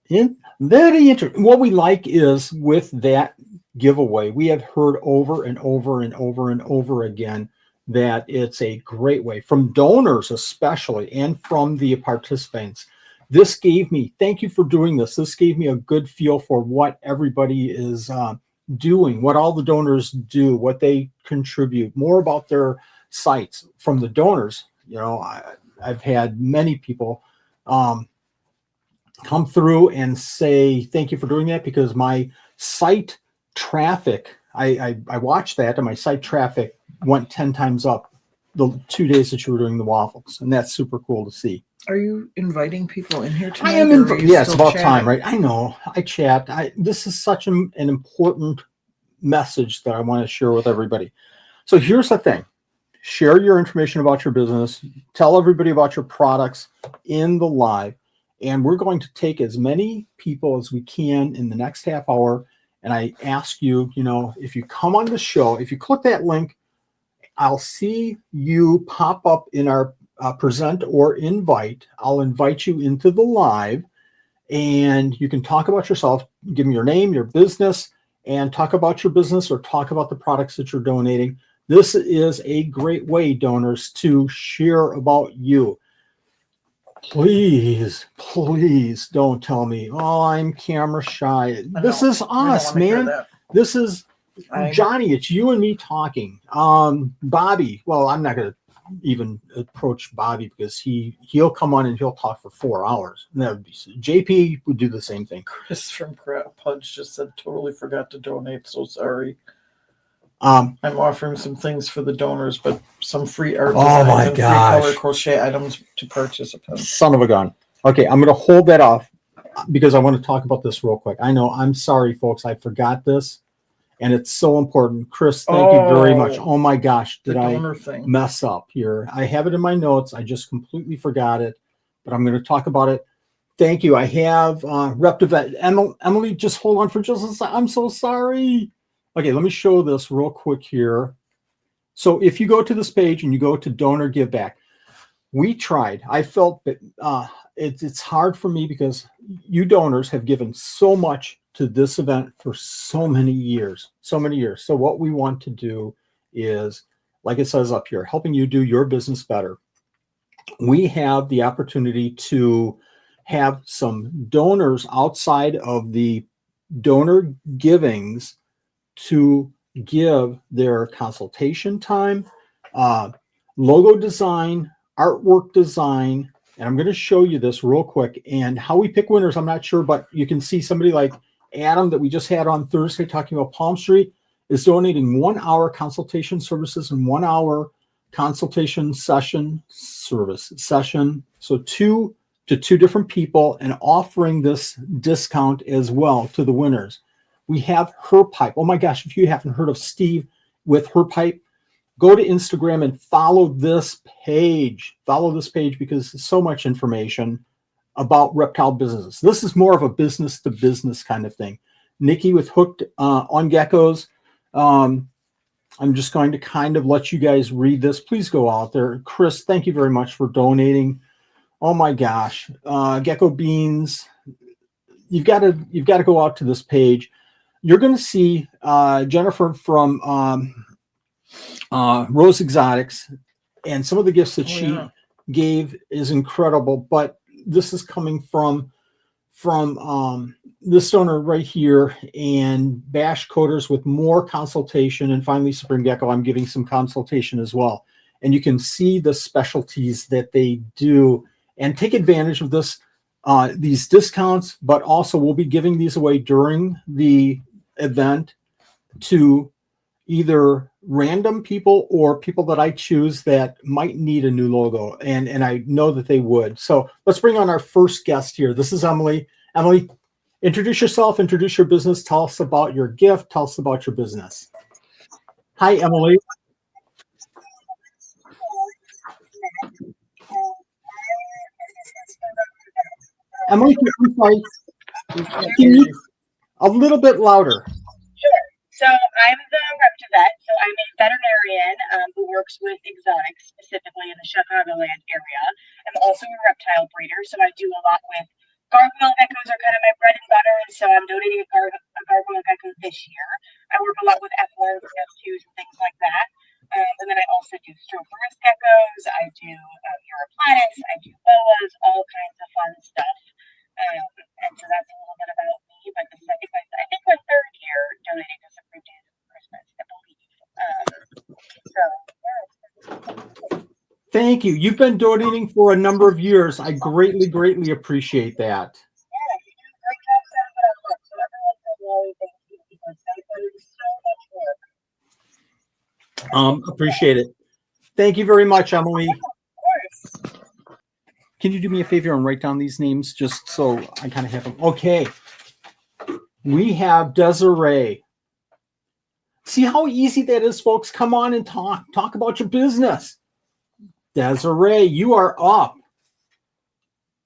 Yeah, very interesting. What we like is with that giveaway, we have heard over and over and over and over again that it's a great way from donors, especially, and from the participants. This gave me, thank you for doing this. This gave me a good feel for what everybody is doing, what all the donors do, what they contribute, more about their sites from the donors. You know, I've had many people come through and say, thank you for doing that, because my site traffic, I watched that, and my site traffic went 10 times up the 2 days that you were doing the waffles. And that's super cool to see. are you inviting people in here tonight? I am yeah, it's about chatting? time, right? I know. I chat. This is such an important message that I want to share with everybody. So here's the thing. Share your information about your business. Tell everybody about your products in the live. And we're going to take as many people as we can in the next half hour. And I ask you, you know, if you come on the show, if you click that link, I'll see you pop up in our present or invite. I'll invite you into the live, and you can talk about yourself, give me your name, your business, and talk about your business or talk about the products that you're donating. This is a great way, donors, to share about you. Please, please don't tell me, oh, I'm camera shy. This is us, man. This is Johnny. It's you and me talking. Bobby. Well, I'm not going to even approach Bobby because he'll come on and he'll talk for 4 hours. And that would be JP would do the same thing. Chris from Pudge just said, totally forgot to donate. So sorry. I'm offering some things for the donors, but some free art designs and free color crochet items to participants. Son of a gun. Okay, I'm going to hold that off because I want to talk about this real quick. I know, I'm sorry, folks. I forgot this, and it's so important. Chris, thank you very much. Oh my gosh, did I mess up here? I have it in my notes. I just completely forgot it, but I'm going to talk about it. Thank you. I have Rep Vet. Emily, just hold on for just a second. I'm so sorry. Okay, let me show this real quick here. So if you go to this page and you go to Donor Give Back, we tried. I felt that it's hard for me because you donors have given so much to this event for so many years. So what we want to do is, like it says up here, helping you do your business better. We have the opportunity to have some donors outside of the donor givings to give their consultation time, logo design, artwork design, and I'm going to show you this real quick. And how we pick winners, I'm not sure, but you can see somebody like Adam that we just had on Thursday talking about Palm Street is donating 1 hour consultation services and 1 hour consultation session. So 2 to 2 different people, and offering this discount as well to the winners. We have Her Pipe. Oh my gosh, if you haven't heard of Steve with Her Pipe, go to Instagram and follow this page. Follow this page because there's so much information about reptile businesses. This is more of a business to business kind of thing. Nikki with Hooked on Geckos. I'm just going to kind of let you guys read this. Please go out there. Chris, thank you very much for donating. Oh my gosh. Gecko Beans. You've got to go out to this page. You're going to see Jennifer from Rose Exotics, and some of the gifts that she gave is incredible. But this is coming from this donor right here, and Bash Coders with more consultation, and finally Supreme Gecko. I'm giving some consultation as well, and you can see the specialties that they do and take advantage of this. these discounts, but also we'll be giving these away during the event to either random people or people that I choose that might need a new logo. And I know that they would. So let's bring on our first guest here. This is Emily. Emily, introduce yourself, introduce your business. Tell us about your gift. Tell us about your business. Hi, Emily. Emily, I'm sorry. Can you a little bit louder? Sure. So I'm the rep to vet. So I'm a veterinarian who works with exotics, specifically in the Chicagoland area. I'm also a reptile breeder, so I do a lot with gargoyle geckos are kind of my bread and butter, and so I'm donating a gargoyle gecko this year. I work a lot with F1s, F2s, and things like that. And then I also do stropharis geckos. I do Europlatus. I do boas, all kinds of fun stuff. And so that's a little bit about me. But this is, I think my third year donating to some fruit days for Christmas, I believe. So, yeah. Thank you. You've been donating for a number of years. I greatly, greatly appreciate that. Yeah, you do a great job setting it up. So everyone can really thank you because they put in so much work. Appreciate it. Thank you very much, Emily. Of course. Can you do me a favor and write down these names just so I kind of have them? Okay. We have Desiree. See how easy that is, folks? Come on and talk about your business. Desiree, you are up.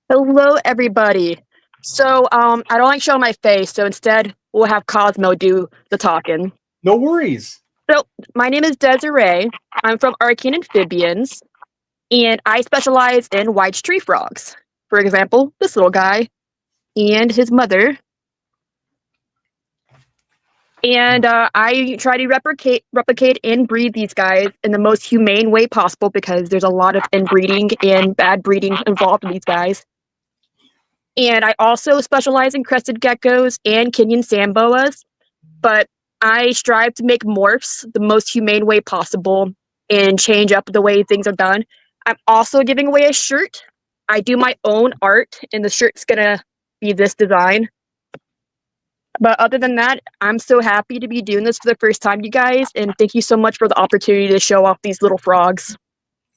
Hello, everybody. So I don't like showing my face, so instead we'll have Cosmo do the talking. No worries. So my name is Desiree. I'm from Arcane Amphibians, and I specialize in white tree frogs. For example, this little guy and his mother. And I try to replicate and breed these guys in the most humane way possible because there's a lot of inbreeding and bad breeding involved in these guys. And I also specialize in crested geckos and Kenyan sand boas, but I strive to make morphs the most humane way possible and change up the way things are done. I'm also giving away a shirt. I do my own art, and the shirt's gonna be this design. But other than that, I'm so happy to be doing this for the first time, you guys, and thank you so much for the opportunity to show off these little frogs.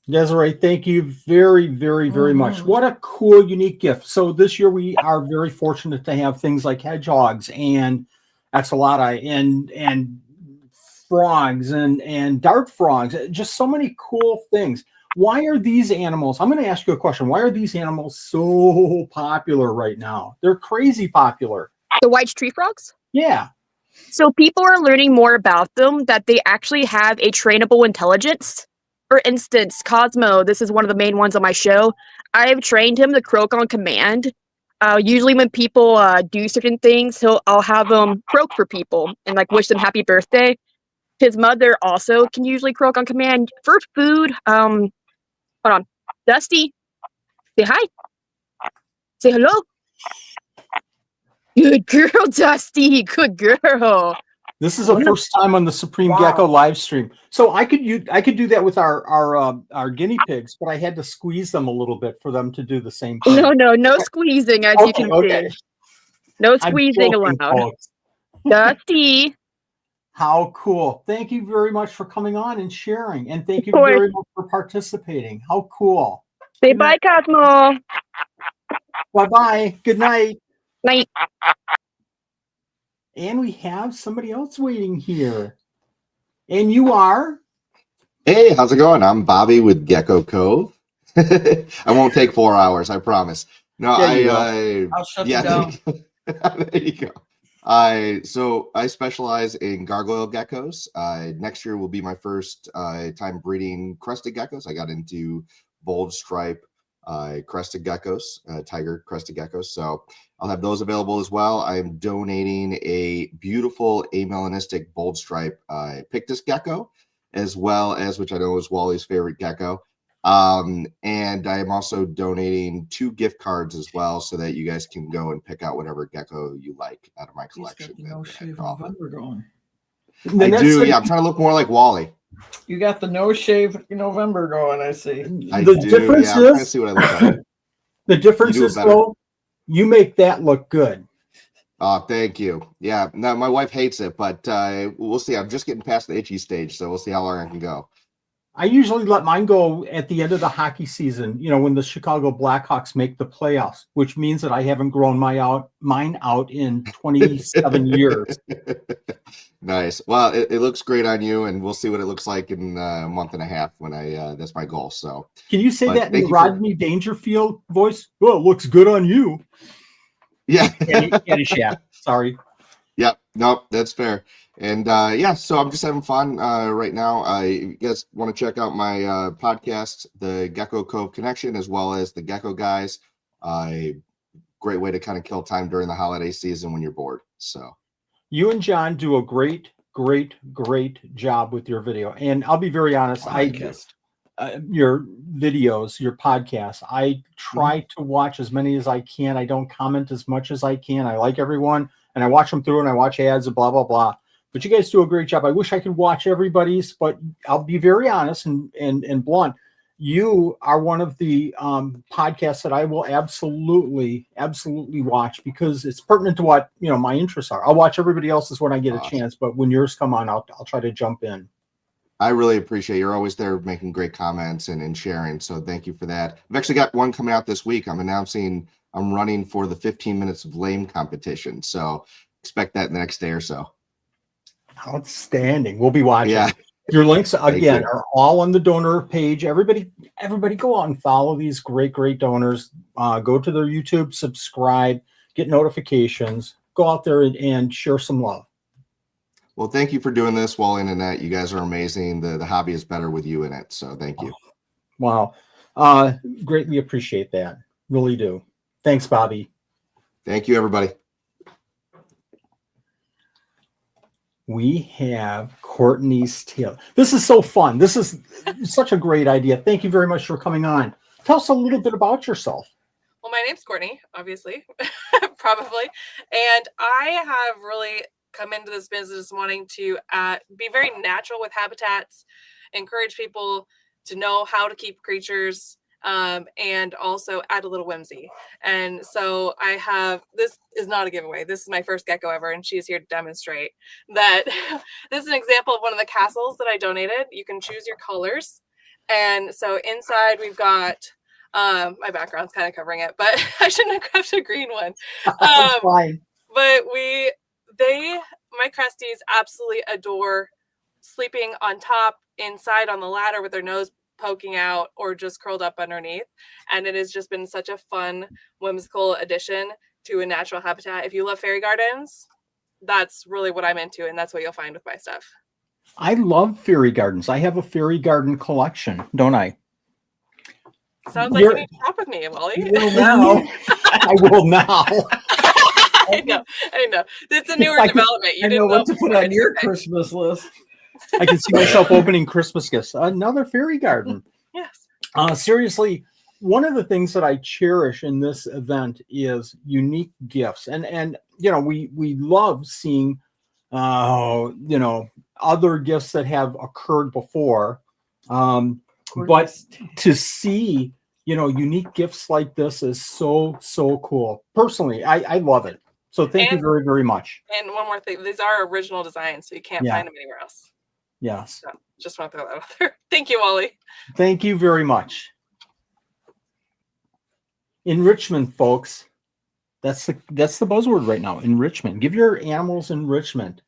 Desiree, thank you very, very, very much. What a cool, unique gift. So this year we are very fortunate to have things like hedgehogs and axolotl and frogs and dart frogs, just so many cool things. Why are these animals, I'm going to ask you a question. Why are these animals so popular right now? They're crazy popular. The white tree frogs? Yeah. So people are learning more about them, that they actually have a trainable intelligence. For instance, Cosmo, this is one of the main ones on my show. I've trained him to croak on command. Usually when people do certain things, I'll have him croak for people and like wish them happy birthday. His mother also can usually croak on command. For food, hold on. Dusty, say hi. Say hello. Good girl, Dusty. Good girl. This is the first time on the Supreme Gecko live stream. So I could do that with our guinea pigs, but I had to squeeze them a little bit for them to do the same thing. No squeezing, as you can see. No squeezing allowed. Folks. Dusty. How cool. Thank you very much for coming on and sharing. And thank you very much for participating. How cool. Say bye, Cosmo. Bye-bye. Good night. Night. And we have somebody else waiting here. And you are? Hey, how's it going? I'm Bobby with Gecko Cove. I won't take 4 hours, I promise. No, I'll shut you down. There you go. So I specialize in gargoyle geckos. Next year will be my first time breeding crested geckos. I got into bold stripe crested geckos, tiger crested geckos. So I'll have those available as well. I'm donating a beautiful amelanistic bold stripe Pictus gecko, as well as, which I know is Wally's favorite gecko. And I'm also donating 2 gift cards as well, so that you guys can go and pick out whatever gecko you like out of my collection. No shave November going. I do, yeah. I'm trying to look more like Wally. You got the no shave November going, I see. I'm trying to see what I look like. The difference is, though, You make that look good. Oh, thank you. Yeah, no, my wife hates it, but we'll see. I'm just getting past the itchy stage, so we'll see how long I can go. I usually let mine go at the end of the hockey season, when the Chicago Blackhawks make the playoffs, which means that I haven't grown mine out in 27 years. Nice. Well, it looks great on you, and we'll see what it looks like in a month and a half when that's my goal. So, can you say that in the thank you Rodney Dangerfield voice? Well, it looks good on you. Yeah. Caddyshack. Sorry. Yeah, nope, that's fair. And yeah, so I'm just having fun right now. You guys want to check out my podcast, the Gecko Cove Connection, as well as the Gecko Guys. Great way to kind of kill time during the holiday season when you're bored. So you and John do a great job with your video. And I'll be very honest, your videos, your podcasts, I try to watch as many as I can. I don't comment as much as I can. I like everyone, and I watch them through, and I watch ads and blah, blah, blah. But you guys do a great job. I wish I could watch everybody's, but I'll be very honest and blunt. You are one of the podcasts that I will absolutely watch because it's pertinent to what my interests are. I'll watch everybody else's when I get a chance, but when yours come on, I'll try to jump in. I really appreciate you're always there making great comments and sharing. So thank you for that. I've actually got one coming out this week. I'm announcing I'm running for the 15 minutes of lame competition. So expect that the next day or so. Outstanding. We'll be watching. Yeah. Your links again are all on the donor page. Everybody go out and follow these great donors. Go to their YouTube, subscribe, get notifications, go out there and share some love. Well, thank you for doing this, Wally and Annette. You guys are amazing. The hobby is better with you in it. So thank you. Wow. Greatly appreciate that. Really do. Thanks, Bobby. Thank you, everybody. We have Courtney's Tale. This is so fun. This is such a great idea. Thank you very much for coming on. Tell us a little bit about yourself. Well, my name's Courtney, obviously, probably. And I have really come into this business wanting to be very natural with habitats, encourage people to know how to keep creatures, and also add a little whimsy. And so this is not a giveaway. This is my first gecko ever, and she is here to demonstrate that this is an example of one of the castles that I donated. You can choose your colors. And so inside we've got, my background's kind of covering it, but I shouldn't have grabbed a green one. Fine. But my Cresties absolutely adore sleeping on top, inside on the ladder with their nose poking out, or just curled up underneath. And it has just been such a fun, whimsical addition to a natural habitat. If you love fairy gardens, that's really what I'm into, and that's what you'll find with my stuff. I love fairy gardens. I have a fairy garden collection, don't I? Sounds like you need to shop with me, Wally. I will now. I know. It's a newer development. I know what to put on your Christmas list. I can see myself opening Christmas gifts. Another fairy garden. Yes. Seriously, one of the things that I cherish in this event is unique gifts, and we love seeing other gifts that have occurred before, but to see unique gifts like this is so cool. Personally, I love it. So thank you very, very much. And one more thing, these are original designs, so you can't find them anywhere else. Yes. So just want to throw that out there. Thank you, Wally. Thank you very much. Enrichment, folks. That's the buzzword right now. Enrichment. Give your animals enrichment.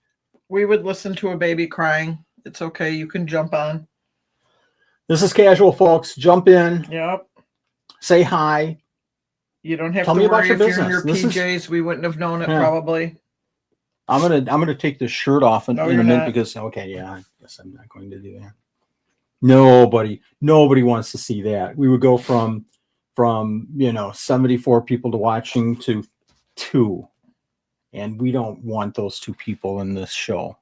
We would listen to a baby crying. It's okay. You can jump on. This is casual, folks. Jump in. Yep. Say hi. You don't have Tell to me worry about your if you're in your business. PJs. We wouldn't have known it probably. I'm gonna take the shirt off in a minute not. because I guess I'm not going to do that. Nobody wants to see that. We would go from 74 people to watching to 2, and we don't want those 2 people in this show.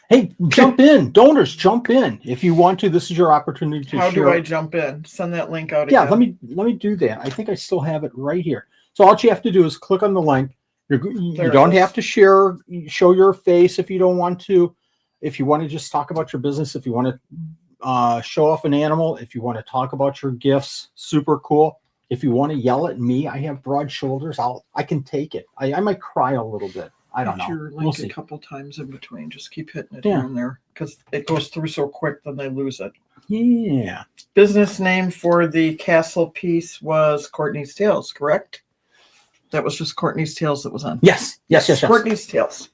Hey, jump in, donors, jump in if you want to. This is your opportunity to How share. do I jump in? Send that link out Yeah, again. let me do that. I think I still have it right here. So all you have to do is click on the link. You don't have to show your face if you don't want to. If you want to just talk about your business, if you want to show off an animal, if you want to talk about your gifts, super cool. if you want to yell at me, I have broad shoulders. I can take it. I might cry a little bit. I don't Hit know. your We'll link see. a couple times in between. Just keep hitting it Yeah. here and there because it goes through so quick, then they lose it. Yeah. Business name for the castle piece was Courtney's Tales, correct? That was just Courtney's Tales that was on. Yes. Courtney's Tales.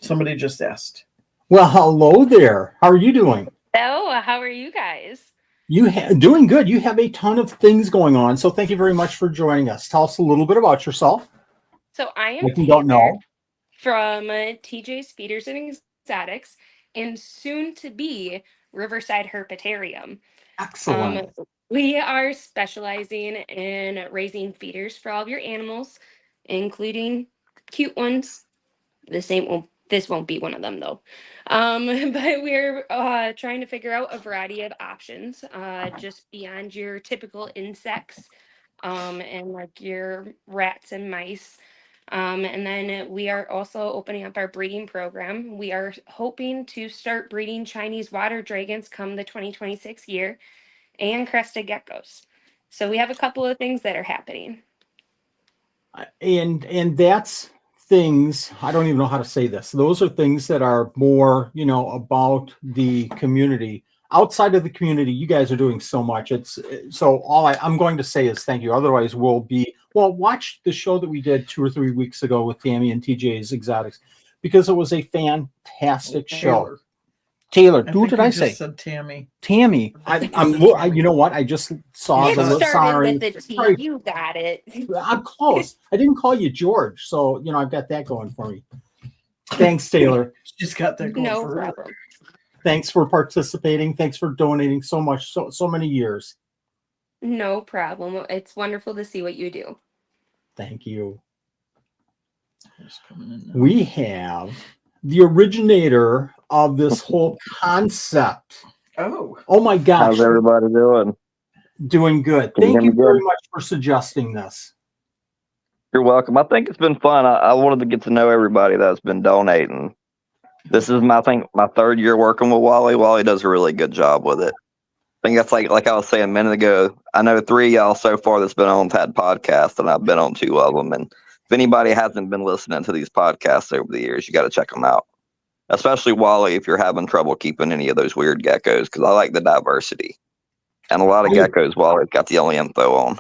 Somebody just asked. Well, hello there. How are you doing? So, how are you guys? Doing good. You have a ton of things going on, so thank you very much for joining us. Tell us a little bit about yourself. So, I am If you don't Taylor know. from TJ's Feeders and Exotics and soon to be Riverside Herpetarium. Excellent. We are specializing in raising feeders for all of your animals, including cute ones. This won't be one of them though. But we're trying to figure out a variety of options, just beyond your typical insects, and like your rats and mice. And then we are also opening up our breeding program. We are hoping to start breeding Chinese water dragons come the 2026 year and crested geckos. So we have a couple of things that are happening. And that's things, I don't even know how to say this. Those are things that are more, about the community. Outside of the community, you guys are doing so much. I'm going to say is thank you. Otherwise, watch the show that we did 2 or 3 weeks ago with Tammy and TJ's Exotics, because it was a fantastic show. Taylor, who did I say? Said Tammy. Tammy. You know what? I just saw It the list. started Sorry. with the T. Sorry. You got it. I'm close. I didn't call you George, so I've got that going for me. Thanks, Taylor. She's got that going No for her. problem. Thanks for participating. Thanks for donating so much, so many years. No problem. It's wonderful to see what you do. Thank you. Who's coming in now? We have the originator of this whole concept. Oh my gosh. How's everybody doing? Doing good. Can you Thank hear you me very good? much for suggesting this. You're welcome. I think it's been fun. I wanted to get to know everybody that's been donating. This is my 3rd year working with Wally. Wally does a really good job with it. I think that's like I was saying a minute ago. I know 3 of y'all so far that's been on had podcasts, and I've been on 2 of them. And if anybody hasn't been listening to these podcasts over the years, you got to check them out. Especially Wally, if you're having trouble keeping any of those weird geckos, because I like the diversity. And a lot of geckos, Wally's got the only info on.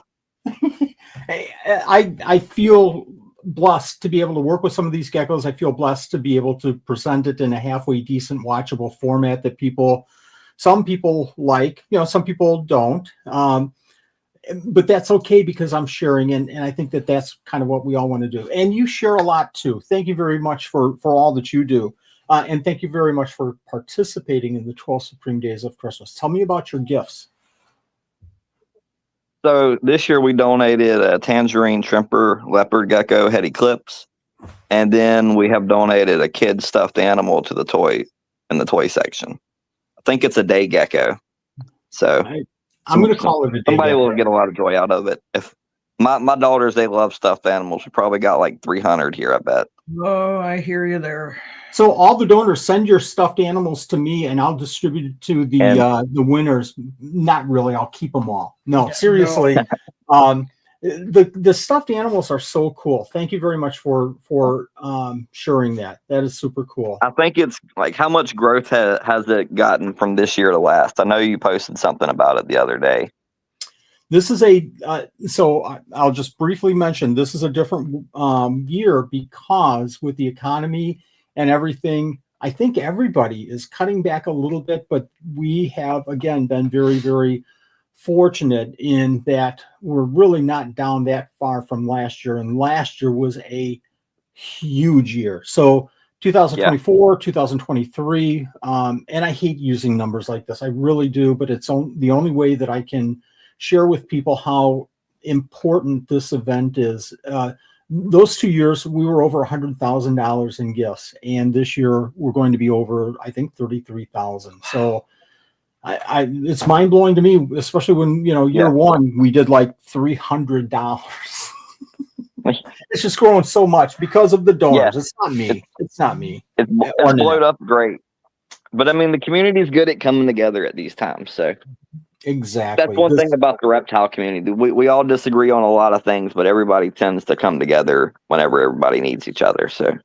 I feel blessed to be able to work with some of these geckos. I feel blessed to be able to present it in a halfway decent, watchable format that some people like, some people don't. But that's okay because I'm sharing, and I think that that's kind of what we all want to do. And you share a lot too. Thank you very much for all that you do. And thank you very much for participating in the 12 Supreme Days of Christmas. Tell me about your gifts. So this year we donated a tangerine shrimper leopard gecko head eclipse, and then we have donated a kid stuffed animal to the toy section. I think it's a day gecko. So I'm going to call it a day somebody gecko. will get a lot of joy out of it. If my daughters, they love stuffed animals. We probably got like 300 here, I bet. Oh, I hear you there. So all the donors, send your stuffed animals to me, and I'll distribute it to the winners. Not really. I'll keep them all. No, Yeah, seriously. The stuffed animals are so cool. Thank you very much for sharing that. That is super cool. I think it's like, how much growth has it gotten from this year to last? I know you posted something about it the other day. This is so I'll just briefly mention, this is a different year because with the economy and everything, I think everybody is cutting back a little bit, but we have, again, been very, very fortunate in that we're really not down that far from last year. And last year was a huge year. So 2024, 2023, and I hate using numbers like this. I really do, but it's the only way that I can share with people how important this event is. Those 2 years, we were over $100,000 in gifts, and this year we're going to be over, I think, 33,000. So it's mind blowing to me, especially when year one we did like $300. It's just growing so much because of the donors. It's not me. It's not me. It's blowed up great, but I mean the community is good at coming together at these times. So Exactly. That's one thing about the reptile community. We all disagree on a lot of things, but everybody tends to come together whenever everybody needs each other. So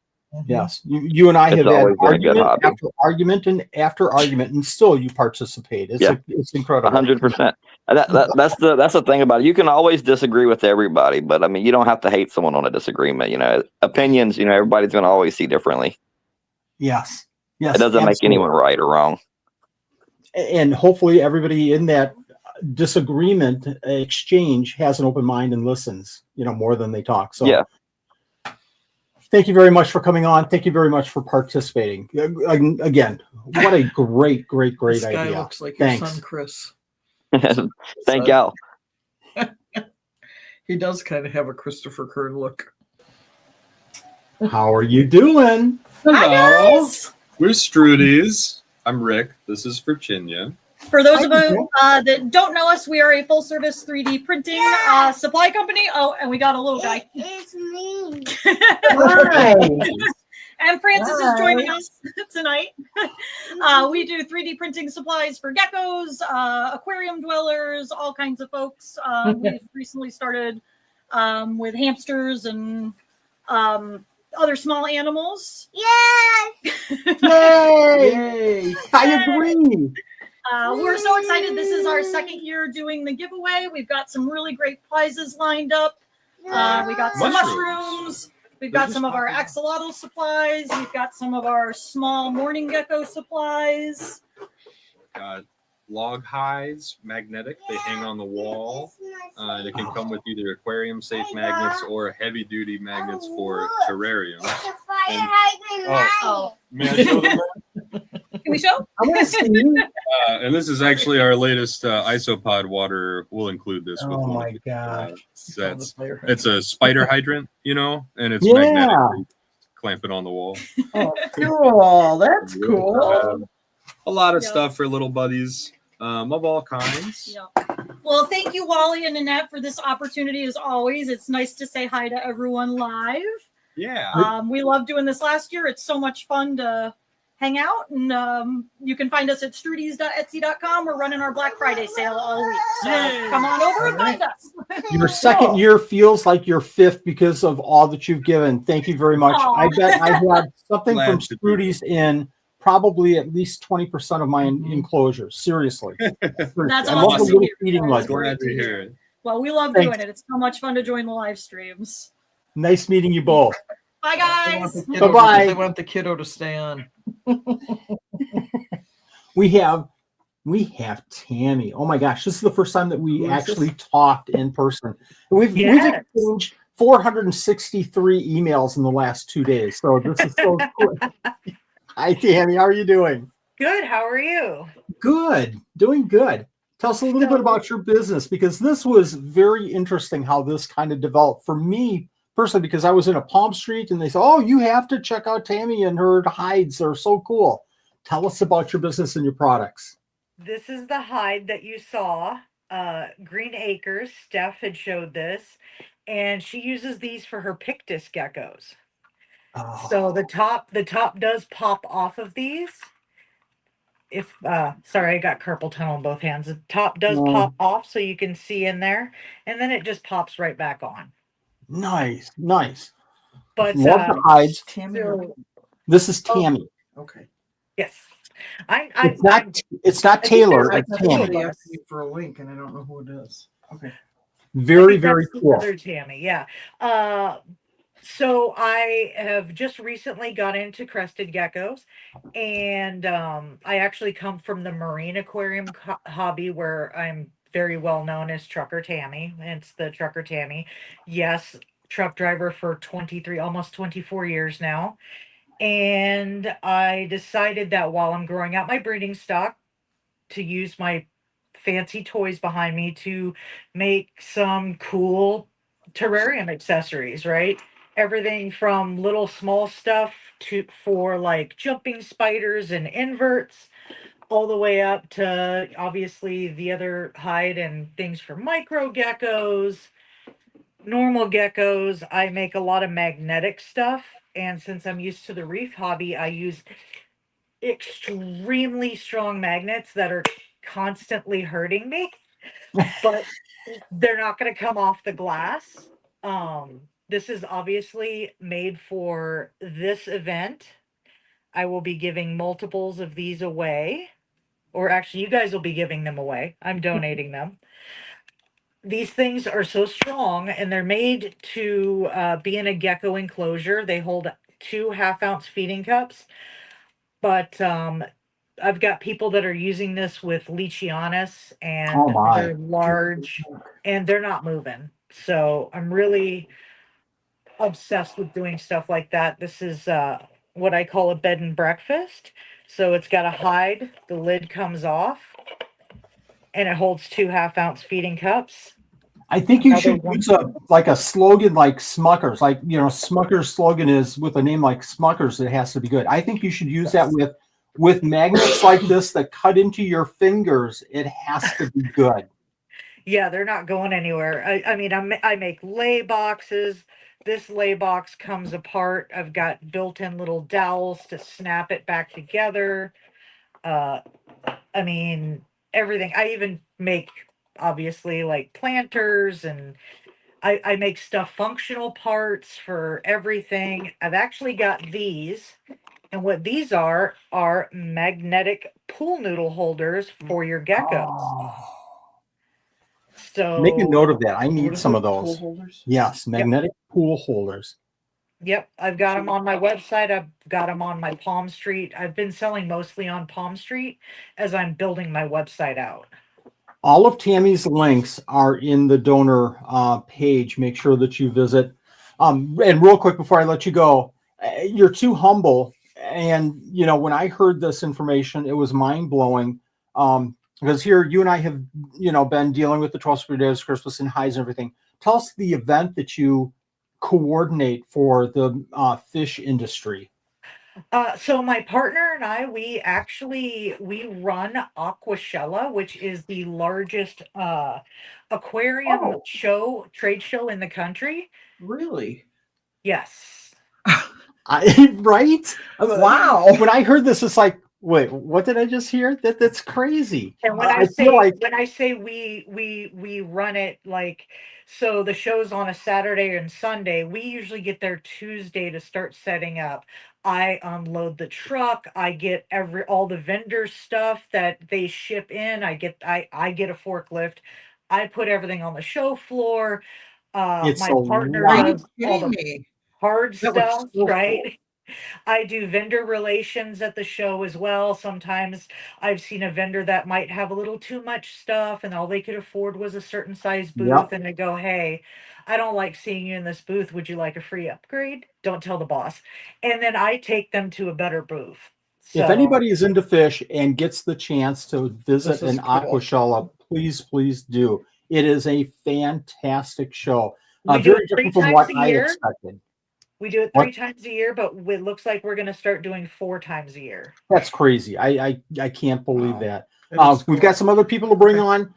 yes, you and I it's have had always been a good argument hobby. after argument and after argument, and still you participate. It's Yeah. it's incredible. 100%. That's the thing about it. You can always disagree with everybody, but I mean, you don't have to hate someone on a disagreement. You know, opinions. You know, everybody's going to always see differently. Yes, yes, It doesn't make absolutely. anyone right or wrong. And hopefully, everybody in that disagreement exchange has an open mind and listens. You know, more than they talk. So Yeah. Thank you very much for coming on. Thank you very much for participating. Again, what a great This guy idea. looks like Thanks. your son, Chris. Thank y'all. He does kind of have a Christopher Kern look. How are you doing? Hello. We're Strudies. I'm Rick. This is Virginia. For those of you that don't know us, we are a full-service 3D printing supply company. Oh, and we got a little guy. It's me. And Francis is joining us tonight. We do 3D printing supplies for geckos, aquarium dwellers, all kinds of folks. We've recently started with hamsters and other small animals. Yes! Yay! I agree. We're so excited. This is our second year doing the giveaway. We've got some really great prizes lined up. We got some mushrooms. We've got some of our axolotl supplies. We've got some of our small morning gecko supplies. Got log hides, magnetic. They hang on the wall. They can come with either aquarium safe magnets or heavy duty magnets for terrariums. May I show them? Can we show? I want to see. And this is actually our latest isopod water. We'll include this with Oh one. my gosh. It's a spider hydrant, you know, and it's Yeah. magnetic. Clamp it on the wall. Oh, cool. That's cool. A lot of stuff for little buddies of all kinds. Yeah. Well, thank you, Wally and Annette, for this opportunity as always. It's nice to say hi to everyone live. Yeah. We loved doing this last year. It's so much fun to hang out, and you can find us at strudies.etsy.com. We're running our Black Friday sale all week. So come on over and find us. Your second year feels like your fifth because of all that you've given. Thank you very much. Aw. I bet I had something Glad from to do Strudy's in probably at least 20% of my enclosures. Seriously. That's I love the awesome to little hear. feeding That's ledger. Glad to hear it. Well, we love Thanks. doing it. It's so much fun to join the live streams. Nice meeting you both. Bye, guys. Bye-bye. They want the kiddo to stay on. We have Tammy. Oh my gosh, this is the first time that we actually talked in person. We've exchanged 463 emails in the last 2 days. So this is so cool. Hi Tammy, how are you doing? Good. How are you? Good, doing good. Tell us a little bit about your business, because this was very interesting how this kind of developed for me personally, because I was in a Palm Street and they said, oh, you have to check out Tammy and her hides. They're so cool. Tell us about your business and your products. This is the hide that you saw. Green Acres. Steph had showed this, and she uses these for her Pictus geckos. Oh. So the top does pop off of these. If sorry, I got carpal tunnel in both hands. The top does pop off so you can see in there, and then it just pops right back on. Nice. But Love the hides. Tammy. This is Tammy. Okay. Yes. It's not Taylor. I It's thought Tammy. somebody asked me for a link, and I don't know who it is. Okay. Very, very that's the cool. other Tammy, yeah. So I have just recently got into crested geckos, and I actually come from the marine aquarium hobby, where I'm very well known as Trucker Tammy. It's the Trucker Tammy. Yes, truck driver for 23, almost 24 years now. And I decided that while I'm growing out my breeding stock, to use my fancy toys behind me to make some cool terrarium accessories, right? Everything from little small stuff for like jumping spiders and inverts, all the way up to obviously the other hide and things for micro geckos, normal geckos. I make a lot of magnetic stuff, and since I'm used to the reef hobby, I use extremely strong magnets that are constantly hurting me, but they're not going to come off the glass. This is obviously made for this event. I will be giving multiples of these away, or actually, you guys will be giving them away. I'm donating them. These things are so strong, and they're made to be in a gecko enclosure. They hold 2 half-ounce feeding cups, but I've got people that are using this with Leachianus and Oh my. they're large and they're not moving. So I'm really obsessed with doing stuff like that. This is what I call a bed and breakfast. So it's got a hide, the lid comes off, and it holds 2 half-ounce feeding cups. I think you Another should one. use a slogan like Smuckers. Like, Smuckers' slogan is with a name like Smuckers, it has to be good. I think you should use that with magnets like this that cut into your fingers. It has to be good. Yeah, they're not going anywhere. I mean, I make lay boxes. This lay box comes apart. I've got built-in little dowels to snap it back together. I mean, everything. I even make, obviously, like planters, and I make stuff, functional parts for everything. I've actually got these. And what these are magnetic pool noodle holders for your geckos. Oh. So Make a note of that. I need What is some it? of those. Pool holders? Yes, magnetic pool holders. Yep, I've got them on my website. I've got them on my Palm Street. I've been selling mostly on Palm Street as I'm building my website out. All of Tammy's links are in the donor page. Make sure that you visit. And real quick before I let you go, you're too humble. And, when I heard this information, it was mind blowing. Because here you and I have, been dealing with the 12 Spirit Days, Christmas and highs and everything. Tell us the event that you coordinate for the fish industry. So my partner and I, we run Aquashella, which is the largest aquarium trade show in the country. Really? Yes. Right? Wow. When I heard this, it's like, wait, what did I just hear? That's crazy. And when I feel like when I say we run it, like, so the show's on a Saturday and Sunday, we usually get there Tuesday to start setting up. I unload the truck, I get all the vendor stuff that they ship in. I get a forklift. I put everything on the show floor. it's My a partner Are you lot. does all kidding the me? hard That looks stuff, so right? cool. I do vendor relations at the show as well. Sometimes I've seen a vendor that might have a little too much stuff and all they could afford was a certain size booth. Yep. And they go, hey, I don't like seeing you in this booth. Would you like a free upgrade? Don't tell the boss. And then I take them to a better booth. If So anybody is into fish and gets the chance to visit This is an cool. Aquashella, please do. It is a fantastic show. we do Very it 3 different from times what a I year. expected. We do it What? 3 times a year, but it looks like we're going to start doing 4 times a year. That's crazy. I can't believe Wow. that. That is We've cool. got some other people to bring Okay. on.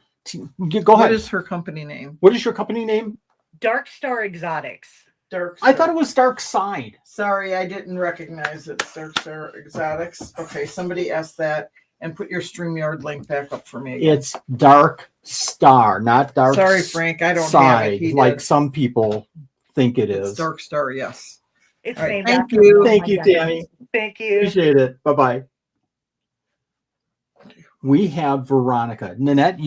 Go What ahead. is her company name? What is your company name? Dark Star Exotics. Dark I Star. thought it was Dark Side. Sorry, I didn't recognize it. Dark Star Exotics. Okay, somebody asked that. And put your StreamYard link back up for me again. It's Dark Star, not Dark Sorry, Frank, I don't have Side, it. He like did. some people think it It's is. Dark Star, yes. It's All right, named thank after you. one of Thank my you, geckos. Tammy. Thank you. Appreciate it. Bye-bye. We have Veronica. Nanette,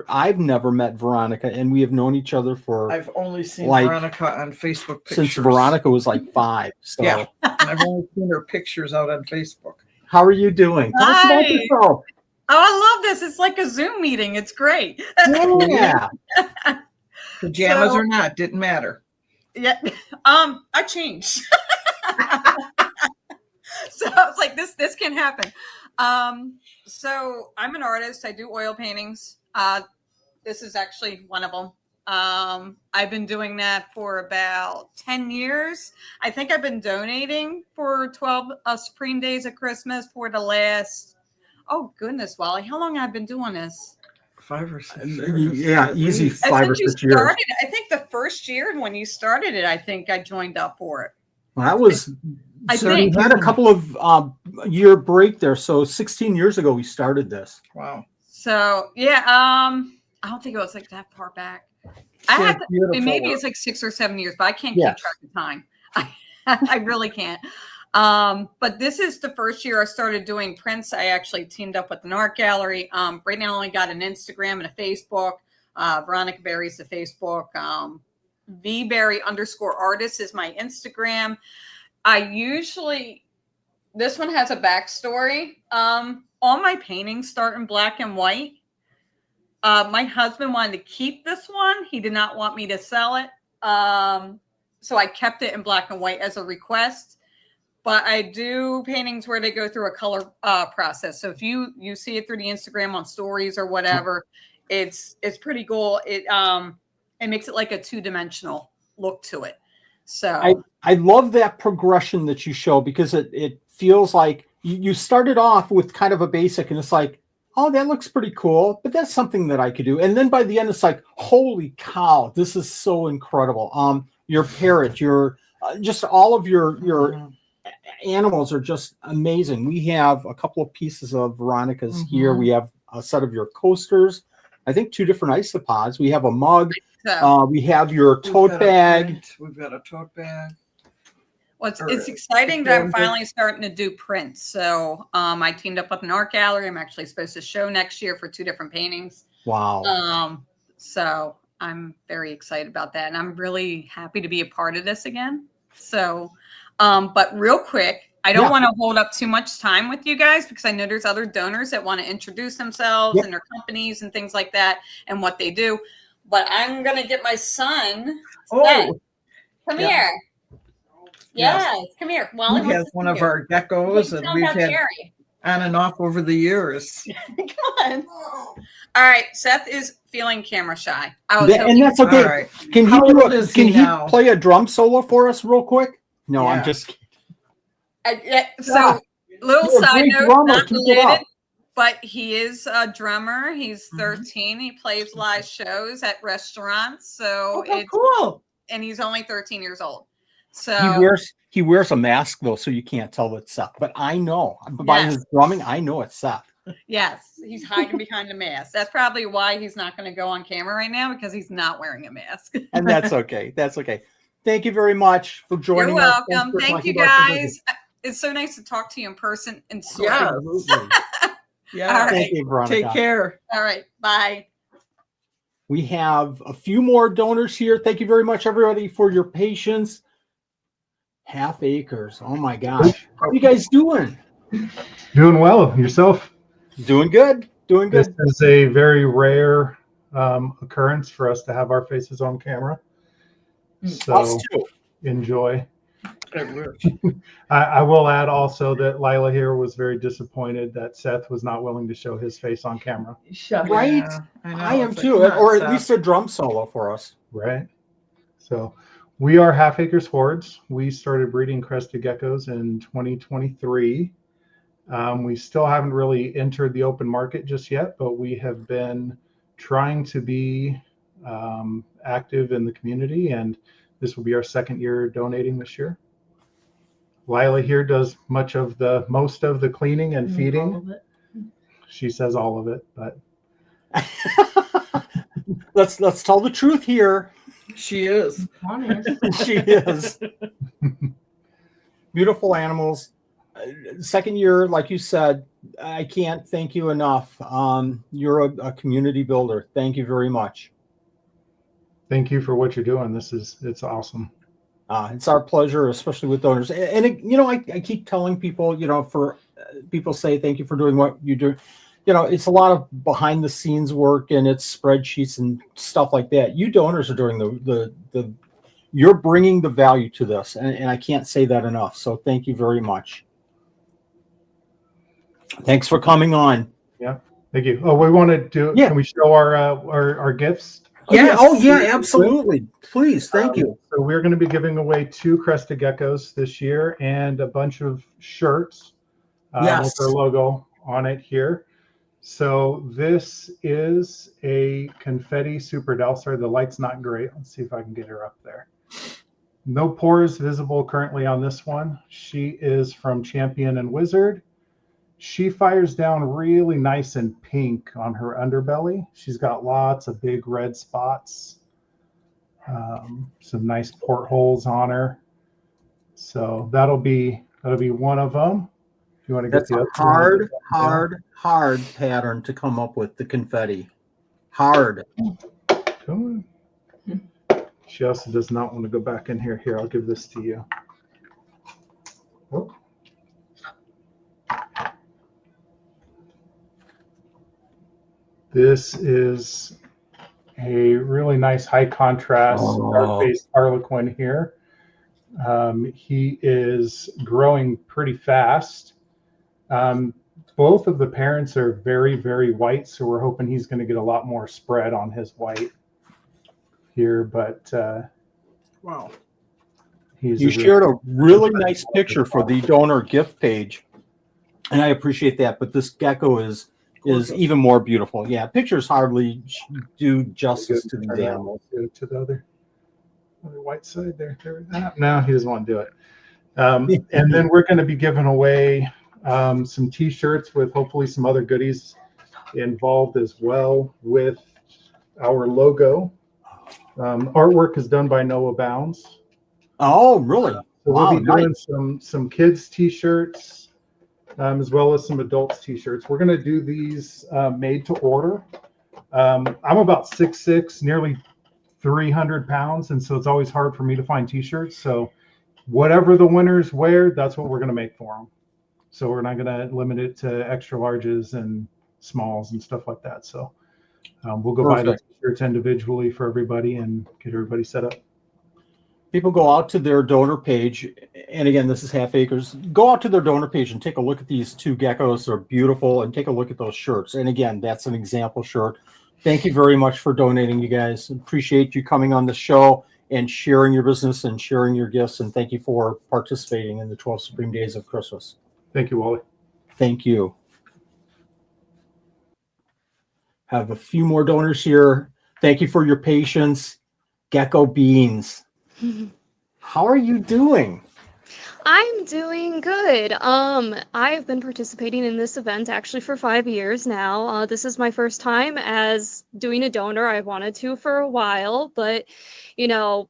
I've never met Veronica, and we have known each other for I've only seen like, Veronica on Facebook pictures. since Veronica was like 5. So Yeah, and I've only seen her pictures out on Facebook. how are you doing? Tell us about Hi. yourself. Oh, I love this. It's like a Zoom meeting. It's great. Yeah. Pajamas So- or not, didn't matter. Yeah. I changed. So I was like, this can happen. So I'm an artist. I do oil paintings. This is actually one of them. I've been doing that for about 10 years. I think I've been donating for 12 Supreme Days of Christmas for the last, oh goodness, Wally, how long have I been doing this? 5 or 6 years. Yeah, at easy least. 5 or Since you 6 years. started, I think the first year when you started it, I think I joined up for it. Well, that was I so think. we had a couple of year break there. So 16 years ago we started this. Wow. So yeah, I don't think it was like that far back. Maybe it's like 6 or 7 years, but I can't keep track of time. I really can't. But this is the first year I started doing prints. I actually teamed up with an art gallery. Right now I only got an Instagram and a Facebook. Veronica Berry's the Facebook. vberry_artist is my Instagram. This one has a backstory. All my paintings start in black and white. My husband wanted to keep this one. He did not want me to sell it. So I kept it in black and white as a request. But I do paintings where they go through a color process. So if you see it through the Instagram on stories or whatever, it's pretty cool. It makes it like a 2-dimensional look to it. So I love that progression that you show, because it feels like you started off with kind of a basic, and it's like, oh, that looks pretty cool, but that's something that I could do. And then by the end, it's like, holy cow, this is so incredible. Your parrot, your just all of your animals are just amazing. We have a couple of pieces of Veronica's here. We have a set of your coasters. I think 2 different isopods. We have a mug. We have your tote bag. We've got a tote bag. Well, it's exciting that I'm finally starting to do prints. So I teamed up with an art gallery. I'm actually supposed to show next year for 2 different paintings. Wow. So I'm very excited about that. And I'm really happy to be a part of this again. So, but real quick, I don't want to hold up too much time with you guys, because I know there's other donors that want to introduce themselves and their companies and things like that and what they do. But I'm going to get my son. Seth, come here. Yes, come here. Wally he has one of our geckos, and we've had on and off over the years. Come on. All right, Seth is feeling camera shy. And that's okay. Right. Can he play a drum solo for us real quick? No, I'm just kidding. Little side note, not related, but he is a drummer. He's 13. He plays live shows at restaurants. So it's cool. And he's only 13 years old. So he wears a mask though, so you can't tell it's Seth. But I know by his drumming, I know it's Seth. Yes, he's hiding behind a mask. That's probably why he's not going to go on camera right now, because he's not wearing a mask. And that's okay. That's okay. Thank you very much for joining us. us. You're welcome. Thank you, guys. It's so nice to talk to you in person. And absolutely. Yeah. Right. Thank you, Veronica. Take care. All right. Bye. We have a few more donors here. Thank you very much, everybody, for your patience. Half acres. Oh my gosh. How are you guys doing? Doing well. Yourself? Doing good. Doing good. This is a very rare occurrence for us to have our faces on camera. So us too. Enjoy. I will add also that Lila here was very disappointed that Seth was not willing to show his face on camera. Right? Yeah, I am too. Or at least a drum solo for us. Right. So we are Half Acres Hordes. We started breeding crested geckos in 2023. We still haven't really entered the open market just yet, but we have been trying to be active in the community, and this will be our 2nd year donating this year. Lila here does most of the cleaning and feeding. All of it. She says all of it, but let's tell the truth here. She is. She is. Beautiful animals. 2nd year, like you said, I can't thank you enough. You're a community builder. Thank you very much. Thank you for what you're doing. It's awesome. It's our pleasure, especially with donors. And I keep telling people, for people say thank you for doing what you do. It's a lot of behind the scenes work, and it's spreadsheets and stuff like that. You donors are doing you're bringing the value to this, and I can't say that enough. So thank you very much. Thanks for coming on. Yeah, thank you. Oh, we want to do. Yeah. Can we show our gifts? Yes. Oh yeah, absolutely. Please, thank you. So we're going to be giving away 2 crested geckos this year and a bunch of shirts with our logo on it here. So this is a confetti super Delsar. The light's not great. Let's see if I can get her up there. No pores visible currently on this one. She is from Champion and Wizard. She fires down really nice and pink on her underbelly. She's got lots of big red spots, some nice portholes on her. So that'll be one of them. If you want to get That's the a other hard pattern to come up with, the confetti. Hard. Come on. She also does not want to go back in here. Here, I'll give this to you. Oh. This is a really nice high contrast dark-faced harlequin here. He is growing pretty fast. Both of the parents are very, very white, so we're hoping he's going to get a lot more spread on his white here. But wow, you shared a really nice picture for the donor gift page, and I appreciate that. But this gecko is even more beautiful. Yeah, pictures hardly do justice to these animals. To the other white side there. No, he doesn't want to do it. And then we're going to be giving away some T-shirts with hopefully some other goodies involved as well with our logo. Artwork is done by Noah Bounds. Oh, really? So we'll be doing some kids T-shirts as well as some adults T-shirts. We're going to do these made to order. I'm about 6'6", nearly 300 pounds, and so it's always hard for me to find T-shirts. So whatever the winners wear, that's what we're going to make for them. So we're not going to limit it to extra larges and smalls and stuff like that. So we'll go buy the T-shirts individually for everybody and get everybody set up. People go out to their donor page, and again, this is Half Acres. Go out to their donor page and take a look at these two geckos. They're beautiful, and take a look at those shirts. And again, that's an example shirt. Thank you very much for donating, you guys. Appreciate you coming on the show and sharing your business and sharing your gifts. And thank you for participating in the 12 Supreme Days of Christmas. Thank you, Wally. Thank you. Have a few more donors here. Thank you for your patience. Gecko Beans. How are you doing? I'm doing good. I've been participating in this event actually for 5 years now. This is my first time as doing a donor. I wanted to for a while, but you know,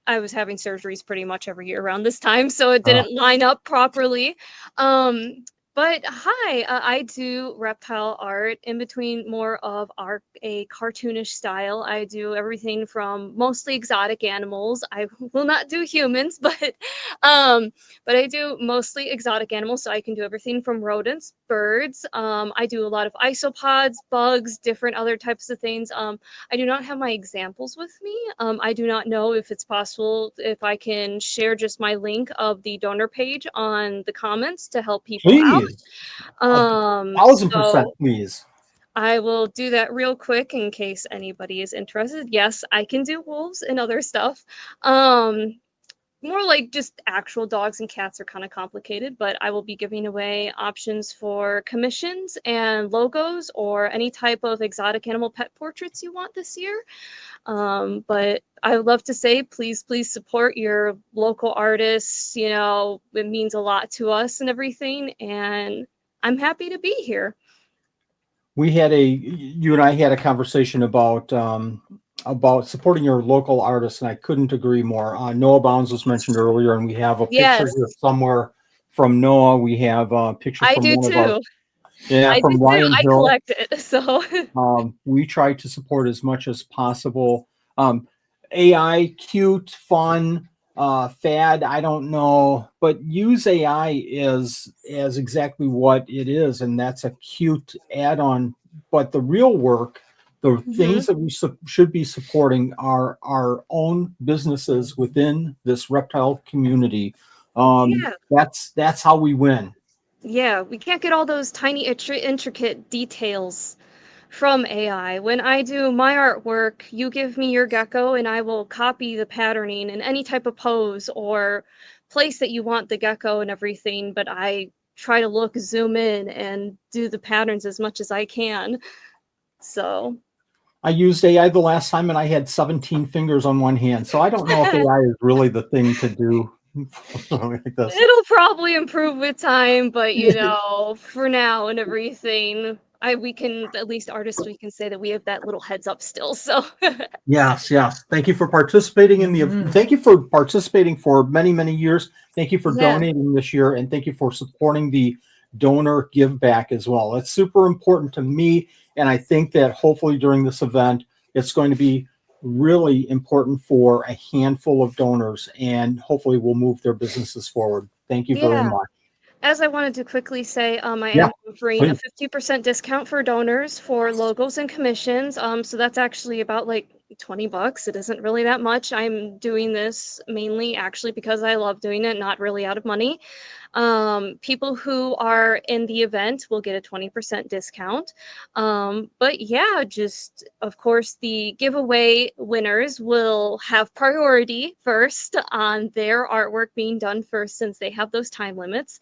I was having surgeries pretty much every year around this time, so it didn't line up properly. But hi, I do reptile art in between more of a cartoonish style. I do everything from mostly exotic animals. I will not do humans, but I do mostly exotic animals. So I can do everything from rodents, birds. I do a lot of isopods, bugs, different other types of things. I do not have my examples with me. I do not know if it's possible if I can share just my link of the donor page on the comments to help people out. 1000%, please. I will do that real quick in case anybody is interested. Yes, I can do wolves and other stuff. More like just actual dogs and cats are kind of complicated, but I will be giving away options for commissions and logos or any type of exotic animal pet portraits you want this year. But I would love to say, please support your local artists. You know, it means a lot to us and everything. And I'm happy to be here. You and I had a conversation about supporting your local artists, and I couldn't agree more. Noah Bounds was mentioned earlier, and we have a picture here somewhere from Noah. We have a picture from one of our, from Ryan Hill. I collect it, so we try to support as much as possible. AI, cute, fun, fad, I don't know, but use AI as exactly what it is, and that's a cute add-on. But the real work, the things that we should be supporting are our own businesses within this reptile community. That's how we win. Yeah, we can't get all those tiny intricate details from AI. When I do my artwork, you give me your gecko and I will copy the patterning in any type of pose or place that you want the gecko and everything, but I try to zoom in and do the patterns as much as I can. So I used AI the last time and I had 17 fingers on one hand. So I don't know if AI is really the thing to do Like this. It'll probably improve with time, but you know, for now and everything, we can at least artists we can say that we have that little heads up still. So Yes, yes. Thank you for participating in the. Mhm. Thank you for participating for many, many years. Thank you for Yeah. donating this year, and thank you for supporting the donor give back as well. That's super important to me, and I think that hopefully during this event, it's going to be really important for a handful of donors, and hopefully we'll move their businesses forward. Thank you very yeah. much. As I wanted to quickly say, I Yeah, am offering a please. 50% discount for donors for logos and commissions. So that's actually about like $20. It isn't really that much. I'm doing this mainly actually because I love doing it, not really out of money. People who are in the event will get a 20% discount. But yeah, just of course, the giveaway winners will have priority first on their artwork being done first since they have those time limits.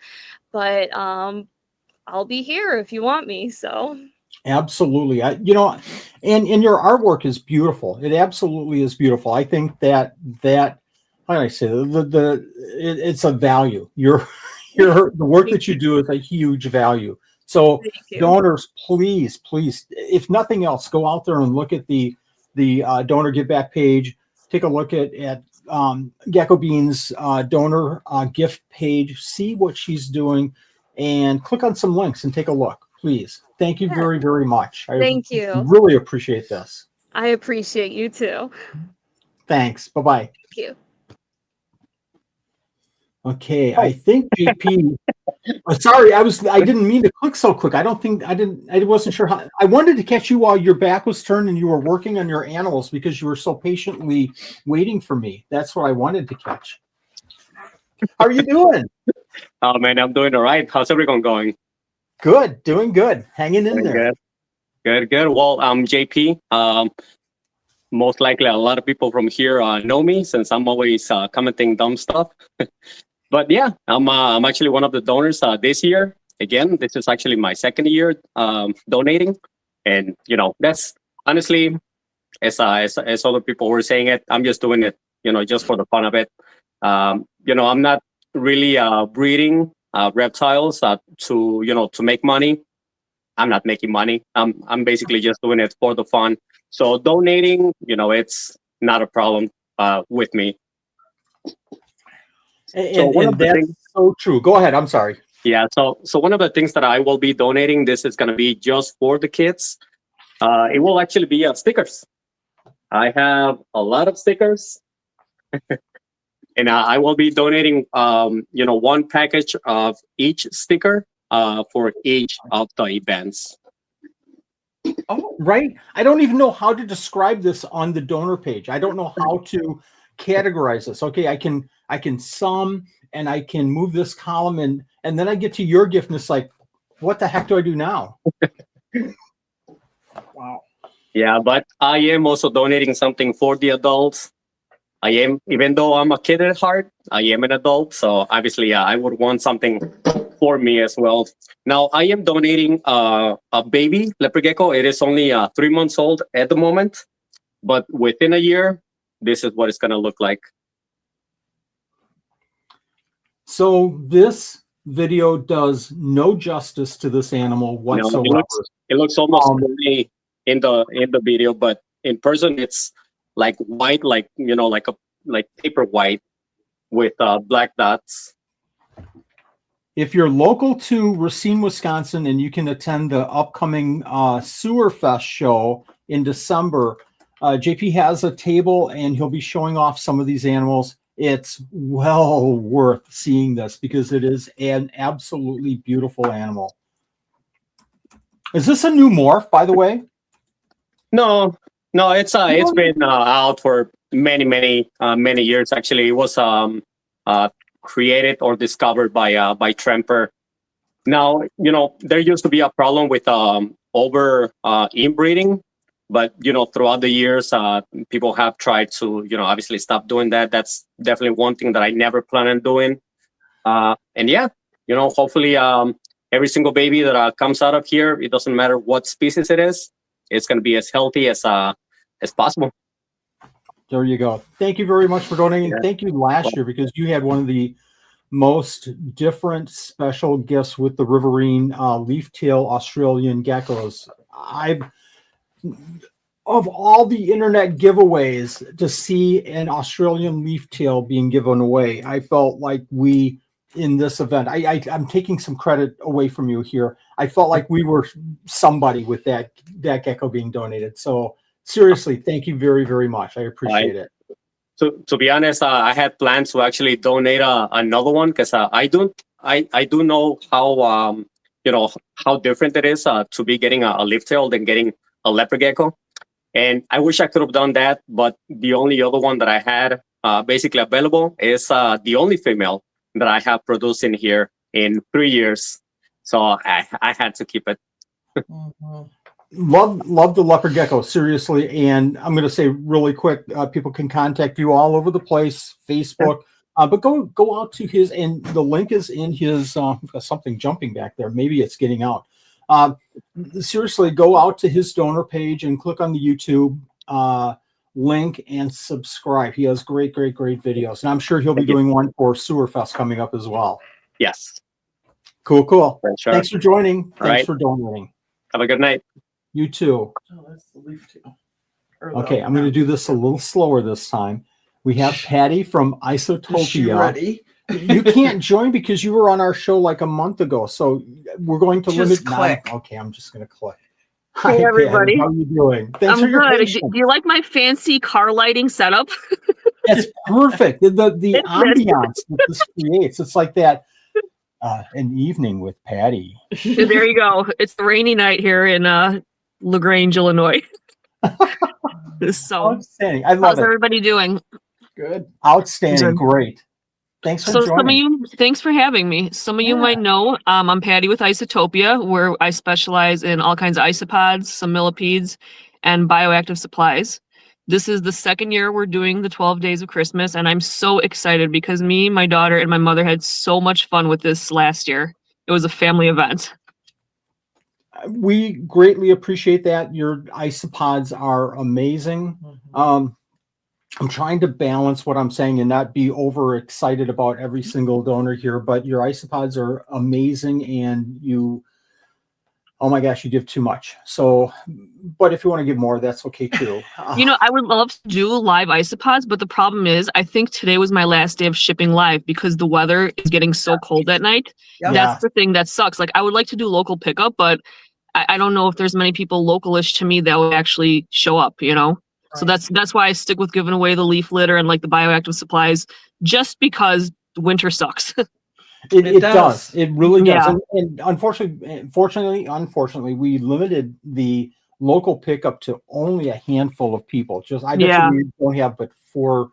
But I'll be here if you want me. So Absolutely. And your artwork is beautiful. It absolutely is beautiful. I think that how do I say it's a value. The work that you do is a huge value. So thank you. donors, please, if nothing else, go out there and look at the donor give back page. Take a look at Gecko Bean's donor gift page. See what she's doing, and click on some links and take a look, please. Thank you Yeah. very, very much. I Thank you. really appreciate this. I appreciate you too. Thanks. Bye-bye. Thank you. Okay, I think JP. Sorry, I didn't mean to click so quick. I wasn't sure how. I wanted to catch you while your back was turned and you were working on your animals because you were so patiently waiting for me. That's what I wanted to catch. How are you doing? Oh man, I'm doing all right. How's everyone going? Good, doing good. Hanging in there. Good. Well, I'm JP. Most likely a lot of people from here know me since I'm always commenting dumb stuff. But yeah, I'm actually one of the donors this year. Again, this is actually my second year donating, and you know that's honestly, as other people were saying it, I'm just doing it, just for the fun of it. I'm not really breeding reptiles to make money. I'm not making money. I'm basically just doing it for the fun. So donating, it's not a problem with me. And that's so true. Go ahead. I'm sorry. Yeah. So one of the things that I will be donating, this is going to be just for the kids. It will actually be stickers. I have a lot of stickers. And I will be donating, one package of each sticker for each of the events. Oh, right. I don't even know how to describe this on the donor page. I don't know how to categorize this. Okay, I can sum and I can move this column and then I get to your gift and it's like, what the heck do I do now? Wow. Yeah, but I am also donating something for the adults. I am, even though I'm a kid at heart, I am an adult. So obviously, I would want something for me as well. Now, I am donating a baby leopard gecko. It is only 3 months old at the moment, but within a year, this is what it's going to look like. So this video does no justice to this animal whatsoever. No, it looks almost gray in the video, but in person, it's like white, like paper white with black dots. If you're local to Racine, Wisconsin, and you can attend the upcoming Sewer Fest show in December, JP has a table and he'll be showing off some of these animals. It's well worth seeing this because it is an absolutely beautiful animal. Is this a new morph, by the way? No, it's been out for many years. Actually, it was created or discovered by Tremper. Now, there used to be a problem with over inbreeding, but throughout the years, people have tried to obviously stop doing that. That's definitely one thing that I never plan on doing. And yeah, hopefully every single baby that comes out of here, it doesn't matter what species it is, it's going to be as healthy as possible. There you go. Thank you very much for donating. Yeah. Thank you last year because you had one of the most different special gifts with the Riverine leaf-tail Australian geckos. Of all the internet giveaways, to see an Australian leaf-tail being given away, I felt like we in this event. I'm taking some credit away from you here. I felt like we were somebody with that gecko being donated. So seriously, thank you very, very much. I appreciate it. To be honest, I had plans to actually donate another one because I do know how how different it is to be getting a leaf tail than getting a leopard gecko, and I wish I could have done that. But the only other one that I had basically available is the only female that I have produced in here in 3 years, so I had to keep it. Love the leopard gecko, seriously. And I'm going to say really quick, people can contact you all over the place, Facebook, but go out to his, and the link is in his, something jumping back there. Maybe it's getting out. Seriously, go out to his donor page and click on the YouTube link and subscribe. He has great videos. And I'm sure he'll be doing one for Sewerfest coming up as well. Yes. Cool. Sure. Thanks for joining. All Thanks right. for donating. Have a good night. You too. Oh, that's the leaf tail. Okay, I'm going to do this a little slower this time. We have Patty from Isotopia. Is she ready? You can't join because you were on our show like a month ago. So we're going to Just limit. click. Okay, I'm just going to click. Hey, Patty, everybody. how are you doing? Thanks I'm for your good. patience. Do you like my fancy car lighting setup? It's perfect. The It's ambiance that this creates. It's like that. An evening with Patty. There you go. It's the rainy night here in LaGrange, Illinois. So, outstanding. I love how's it. everybody doing? Good. Outstanding. Good. Great. Thanks for So some of joining. you, thanks for having me. Some of you might know I'm Patty with Isotopia, where I specialize in all kinds of isopods, some millipedes, and bioactive supplies. This is the second year we're doing the 12 Days of Christmas, and I'm so excited because me, my daughter, and my mother had so much fun with this last year. It was a family event. We greatly appreciate that. Your isopods are amazing. I'm trying to balance what I'm saying and not be overexcited about every single donor here, but your isopods are amazing, and you, oh my gosh, you give too much. So, but if you want to give more, that's okay too. You know, I would love to do live isopods, but the problem is I think today was my last day of shipping live because the weather is getting so cold at night. Yep. That's the thing that sucks. Like, I would like to do local pickup, but I don't know if there's many people localish to me that would actually show up, you know? So that's why I stick with giving away the leaf litter and like the bioactive supplies, just because winter sucks. It does. It really does. Yeah. And unfortunately, we limited the local pickup to only a handful of people. I bet you we don't have but 4.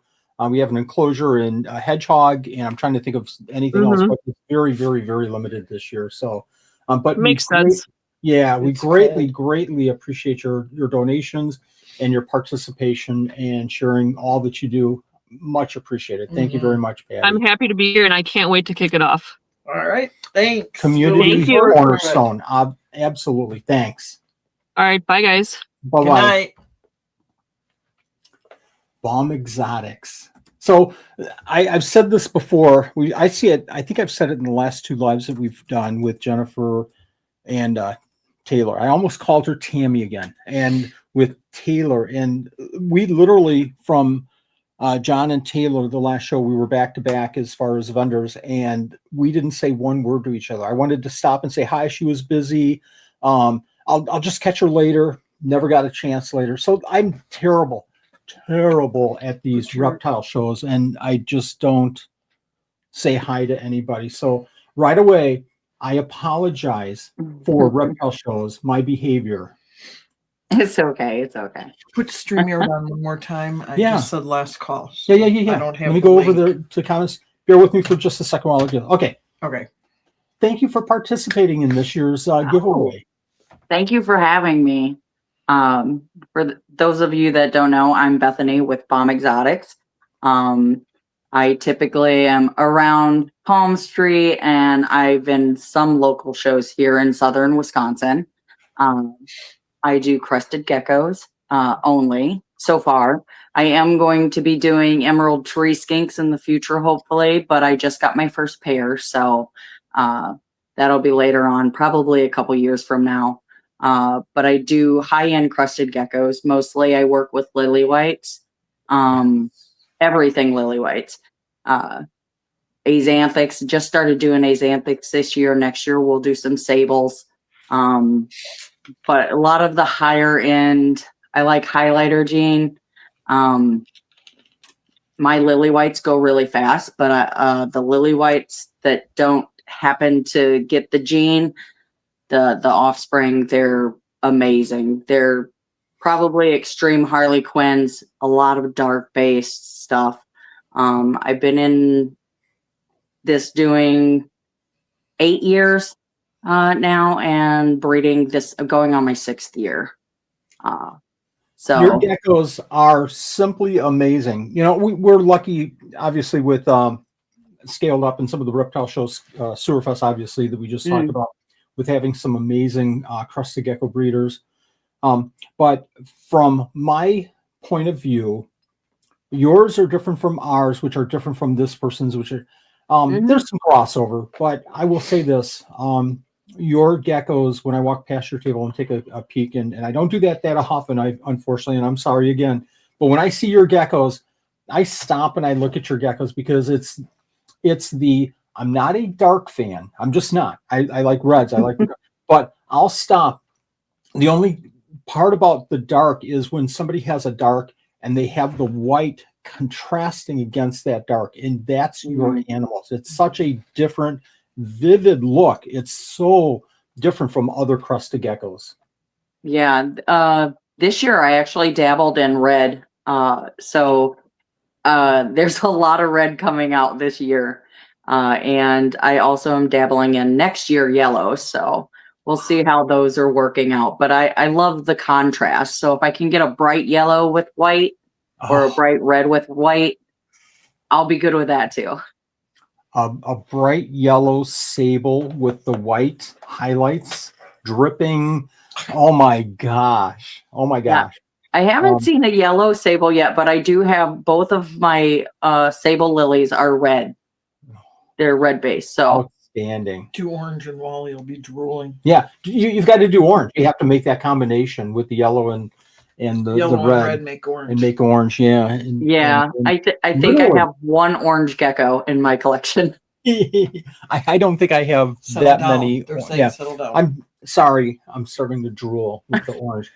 We have an enclosure and a hedgehog, and I'm trying to think of anything else, but it's very limited this year. So, but makes sense. Yeah, we greatly appreciate your donations and your participation and sharing all that you do. Much appreciated. Thank you very much, Patty. I'm happy to be here, and I can't wait to kick it off. All right. Thanks. Community Thank you. cornerstone. Absolutely. Thanks. All right. Bye, guys. Bye-bye. Good night. Bomb Exotics. So I've said this before. I see it. I think I've said it in the last 2 lives that we've done with Jennifer and Taylor. I almost called her Tammy again. And with Taylor, and we literally from John and Taylor, the last show, we were back to back as far as vendors, and we didn't say one word to each other. I wanted to stop and say hi. She was busy. I'll just catch her later. Never got a chance later. So I'm terrible at these reptile shows, and I just don't say hi to anybody. So right away, I apologize for reptile shows, my behavior. It's okay. It's okay. Put StreamYard on one more time. I just said last call. So Yeah. I don't have Let me the go over link. the comments. Bear with me for just a second while I do. Okay. Thank you for participating in this year's giveaway. Thank you for having me. Those of you that don't know, I'm Bethany with Bomb Exotics. I typically am around Palm Street, and I've been some local shows here in southern Wisconsin. I do crested geckos only. so far. I am going to be doing emerald tree skinks in the future, hopefully, but I just got my first pair, so that'll be later on, probably a couple years from now. But I do high-end crested geckos. Mostly I work with lily whites, everything lily whites. Axanthics, just started doing axanthics this year. Next year we'll do some sables. But a lot of the higher end, I like highlighter gene. My lily whites go really fast, but the lily whites that don't happen to get the gene, the offspring, they're amazing. They're probably extreme Harlequins, a lot of dark based stuff. I've been in this doing 8 years now, and breeding this going on my 6th year. So your geckos are simply amazing. You know, we're lucky, obviously, with Scaled Up and some of the reptile shows, Sewerfest, obviously, that we just talked about, with having some amazing crested gecko breeders. But from my point of view, yours are different from ours, which are different from this person's, which are there's some crossover. But I will say this: your geckos, when I walk past your table and take a peek, and I don't do that often, unfortunately, and I'm sorry again, but when I see your geckos, I stop and I look at your geckos, because I'm not a dark fan. I'm just not. I like reds. I like, but I'll stop. The only part about the dark is when somebody has a dark and they have the white contrasting against that dark, and that's your animals. It's such a different, vivid look. It's so different from other crested geckos. Yeah, this year I actually dabbled in red. So there's a lot of red coming out this year. And I also am dabbling in next year yellow. So we'll see how those are working out. But I love the contrast. So if I can get a bright yellow with white or a bright red with white, I'll be good with that too. A bright yellow sable with the white highlights dripping. Oh my gosh. Oh my gosh. I haven't seen a yellow sable yet, but I do have both of my sable lilies are red. They're red based. So outstanding. Do orange and Wally will be drooling. Yeah, you've got to do orange. You have to make that combination with the yellow and the Yellow red, and red make orange. and make orange. Yeah. I think I have one orange gecko in my collection. I don't think I have Settle that down. many. They're saying settle down. I'm sorry. I'm starting to drool with the orange.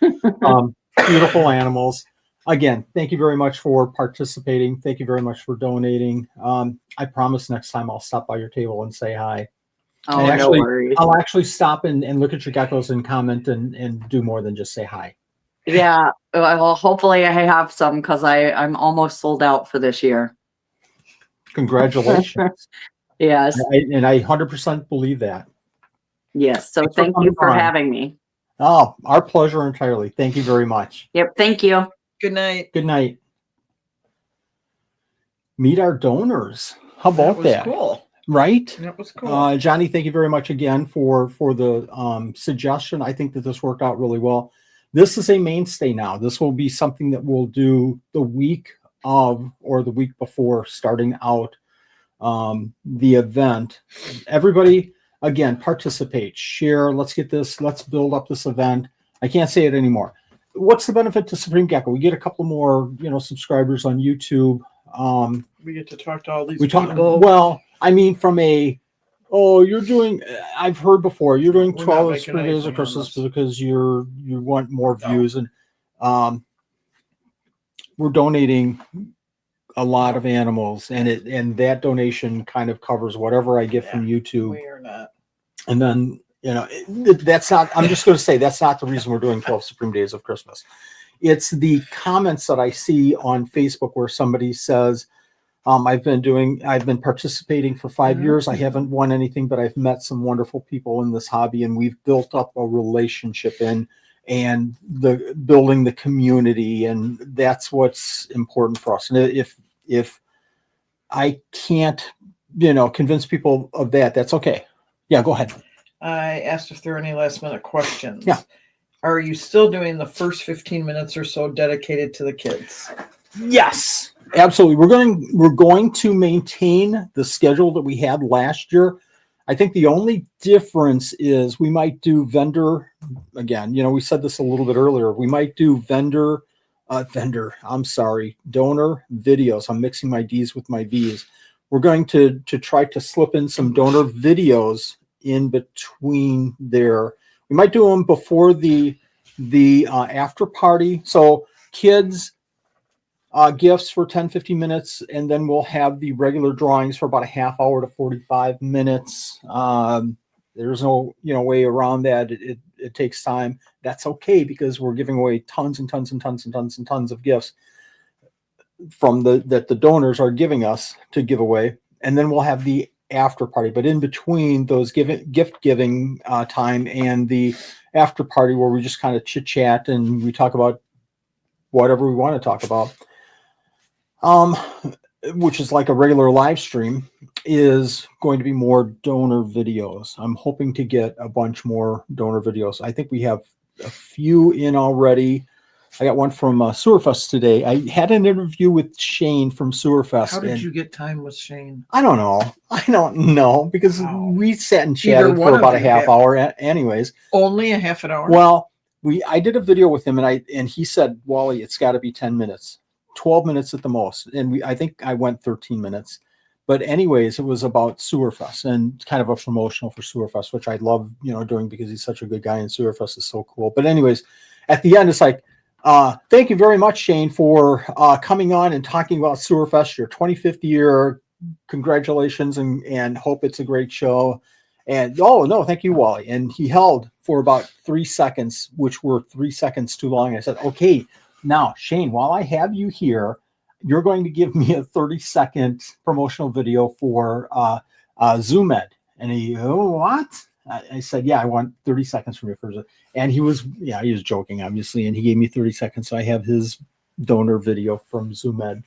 Beautiful animals. Again, thank you very much for participating. Thank you very much for donating. I promise next time I'll stop by your table and say hi. Oh, and actually, no worries. I'll actually stop and look at your geckos and comment and do more than just say hi. Yeah, well, hopefully I have some, because I'm almost sold out for this year. Congratulations. Yes. And I 100% believe that. Yes. So Thanks thank you for having me. Oh, our pleasure entirely. Thank you very much. Yep. Thank you. Good night. Good night. Meet our donors. How about that? Cool. Right? That was cool. Johnny, thank you very much again for the suggestion. I think that this worked out really well. This is a mainstay now. This will be something that we'll do the week of or the week before starting out the event. Everybody, again, participate, share. Let's build up this event. I can't say it anymore. What's the benefit to Supreme Gecko? We get a couple more, subscribers on YouTube. We get to talk to all these We talk people. well. I mean, from you're doing. I've heard before. You're doing We're 12 not Supreme making Days of anything on Christmas this. because you want more views, and we're donating a lot of animals, and that donation kind of covers whatever I get from YouTube. We are not. And then that's not. I'm just going to say that's not the reason we're doing 12 Supreme Days of Christmas. It's the comments that I see on Facebook where somebody says, I've been participating for 5 years. I haven't won anything, but I've met some wonderful people in this hobby, and we've built up a relationship and the building the community, and that's what's important for us. And if I can't, convince people of that, that's okay. Yeah, go ahead. I asked if there are any last minute questions. Yeah. Are you still doing the first 15 minutes or so dedicated to the kids? Yes, absolutely. We're going to maintain the schedule that we had last year. I think the only difference is we might do vendor again. We said this a little bit earlier. We might do donor videos. I'm mixing my D's with my V's. We're going to try to slip in some donor videos in between there. We might do them before the after party. So kids gifts for 10-15 minutes, and then we'll have the regular drawings for about a half hour to 45 minutes. There's no way around that. It takes time. That's okay, because we're giving away tons and tons and tons and tons and tons of gifts from that the donors are giving us to give away. And then we'll have the after party. But in between those gift giving time and the after party, where we just kind of chit chat and we talk about whatever we want to talk about, which is like a regular live stream, is going to be more donor videos. I'm hoping to get a bunch more donor videos. I think we have a few in already. I got one from Sewerfest today. I had an interview with Shane from Sewerfest. How did you get time with Shane? I don't know, because we sat and chatted for about a half hour anyways. Only a half an hour? Well, I did a video with him, and he said, Wally, it's got to be 10 minutes, 12 minutes at the most. And I think I went 13 minutes. But anyways, it was about Sewerfest and kind of a promotional for Sewerfest, which I love, doing, because he's such a good guy, and Sewerfest is so cool. But anyways, at the end, it's like, thank you very much, Shane, for coming on and talking about Sewerfest, your 25th year. Congratulations, and hope it's a great show. And oh no, thank you, Wally. And he held for about 3 seconds, which were 3 seconds too long. I said, okay, now Shane, while I have you here, you're going to give me a 30-second promotional video for ZoomEd. And he, what? I said, yeah, I want 30 seconds from you first. And he was joking, obviously. And he gave me 30 seconds. So I have his donor video from ZoomEd.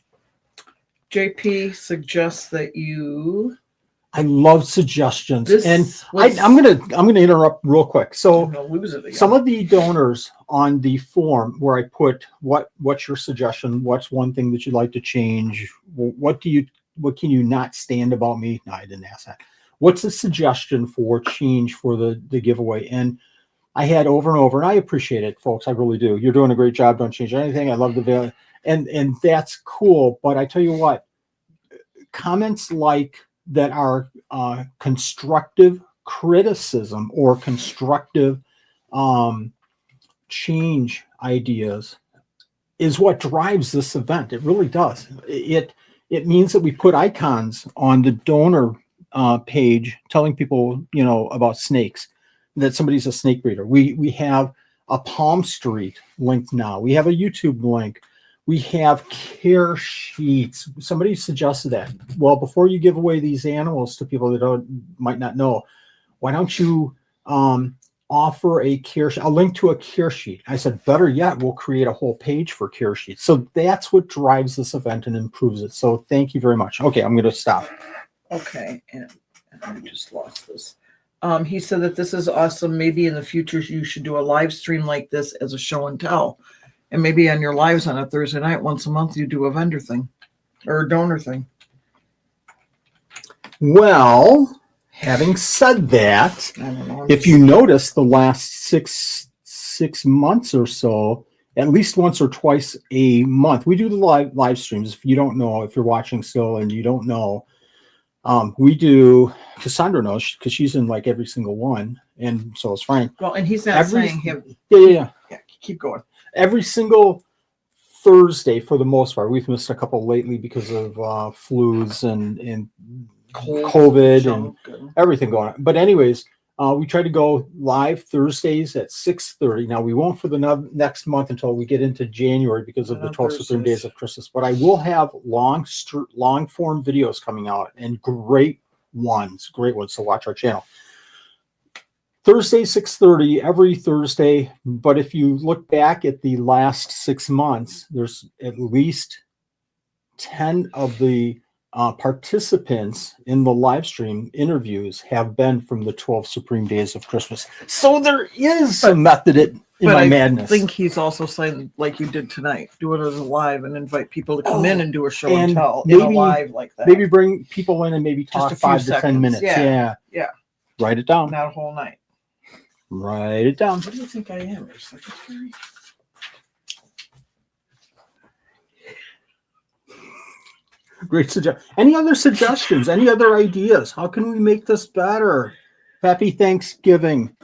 JP suggests that you. I love suggestions. I'm gonna interrupt real quick. So some of the donors on the form where I put what's your suggestion? What's one thing that you'd like to change? What can you not stand about me? No, I didn't ask that. What's a suggestion for change for the giveaway? And I had over and over, and I appreciate it, folks. I really do. You're doing a great job. Don't change anything. I love the video. And that's cool. But I tell you what, comments like that are constructive criticism or constructive change ideas is what drives this event. It really does. It means that we put icons on the donor page telling people, about snakes, that somebody's a snake breeder. We have a Palm Street link now. We have a YouTube link. We have care sheets. Somebody suggested that. Well, before you give away these animals to people that might not know, why don't you offer a link to a care sheet? I said, better yet, we'll create a whole page for care sheets. So that's what drives this event and improves it. So thank you very much. Okay, I'm going to stop. Okay, and I just lost this. He said that this is awesome. Maybe in the future you should do a live stream like this as a show and tell. And maybe on your lives on a Thursday night, once a month, you do a vendor thing or a donor thing. Well, having said that, if you notice the last six months or so, at least once or twice a month, we do the live streams. If you don't know, if you're watching still and you don't know, we do. Cassandra knows because she's in like every single one, and so is Frank. Well, and he's not saying him. Yeah. Keep going. Every single Thursday, for the most part. We've missed a couple lately because of flus and COVID and everything going on. But anyways, we try to go live Thursdays at 6:30. Now we won't for the next month until we get into January because of the 12 Supreme Days of Christmas. But I will have long form videos coming out, and great ones. So watch our channel. Thursday, 6:30, every Thursday. But if you look back at the last 6 months, there's at least 10 of the participants in the live stream interviews have been from the 12 Supreme Days of Christmas. So there is a method in my madness. I think he's also saying, like you did tonight, do it as a live and invite people to come in and do a show and tell in a live like that. Maybe bring people in and maybe talk Just a few 5 to 10 seconds. minutes. Yeah. Write it down. Not a whole night. Write it down. What do you think I am? Your secretary? Great suggestion. Any other suggestions? Any other ideas? How can we make this better? Happy Thanksgiving.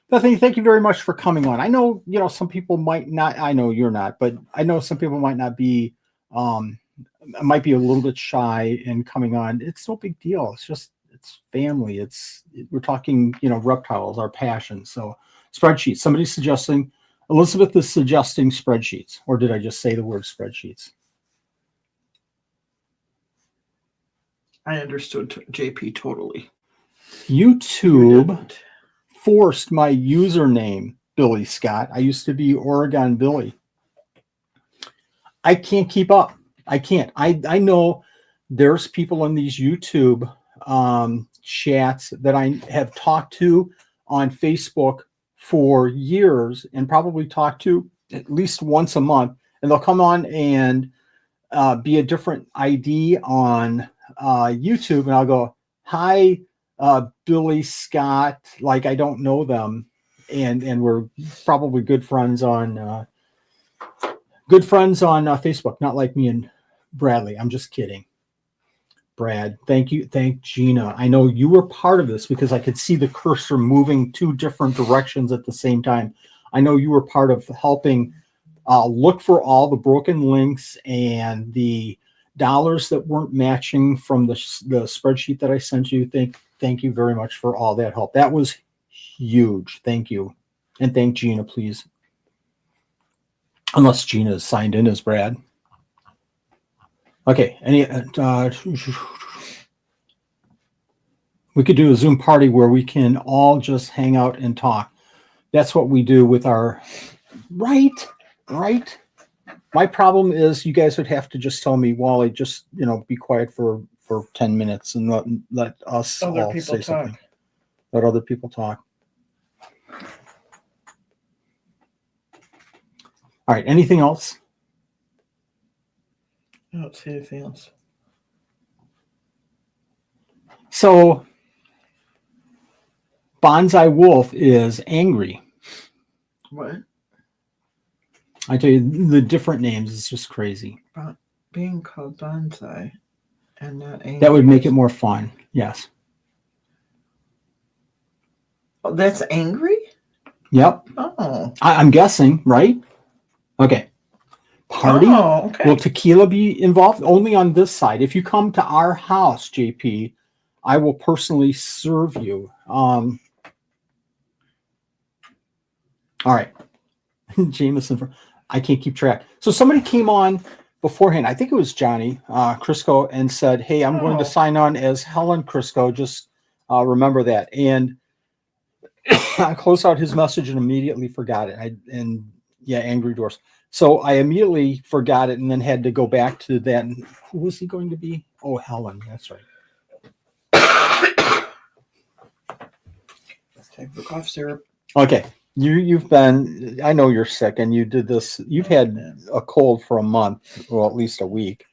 Bethany, thank you very much for coming on. I know, some people might not, I know you're not, but I know some people might not be, might be a little bit shy in coming on. It's no big deal. It's family. We're talking, reptiles, our passion. So spreadsheets, somebody's suggesting, Elizabeth is suggesting spreadsheets, or did I just say the word spreadsheets? I understood JP totally. YouTube forced my username, Billy Scott. I used to be Oregon Billy. I can't keep up. I can't. I know there's people in these YouTube chats that I have talked to on Facebook for years and probably talked to at least once a month. And they'll come on and be a different ID on YouTube, and I'll go, hi, Billy Scott, like I don't know them, and we're probably good friends on Facebook, not like me and Bradley. I'm just kidding. Brad, thank you. Thank Gina. I know you were part of this because I could see the cursor moving 2 different directions at the same time. I know you were part of helping look for all the broken links and the dollars that weren't matching from the spreadsheet that I sent you. Thank you very much for all that help. That was huge. Thank you. And thank Gina, please. Unless Gina is signed in as Brad. Okay. We could do a Zoom party where we can all just hang out and talk. That's what we do with our right. My problem is you guys would have to just tell me, Wally, just, be quiet for 10 minutes and let us all say something. Let other people talk. All right. Anything else? I don't see anything else. So Bonsai Wolf is angry. What? I tell you, the different names is just crazy. Being called bonsai and not angry. That would make it more fun. Yes. Oh, that's angry? Yep. Oh. I'm guessing, right? Okay. Party? Oh, okay. Will tequila be involved? Only on this side. If you come to our house, JP, I will personally serve you. All right. Jameson. I can't keep track. So somebody came on beforehand. I think it was Johnny Crisco and said, hey, I'm going to sign on as Helen Crisco. Just remember that. And I closed out his message and immediately forgot it. Angry Doors. So I immediately forgot it and then had to go back to that. And who was he going to be? Oh, Helen. That's right. Let's take the cough syrup. Okay. You've been, I know you're sick and you did this. You've had a cold for a month, or at least a week.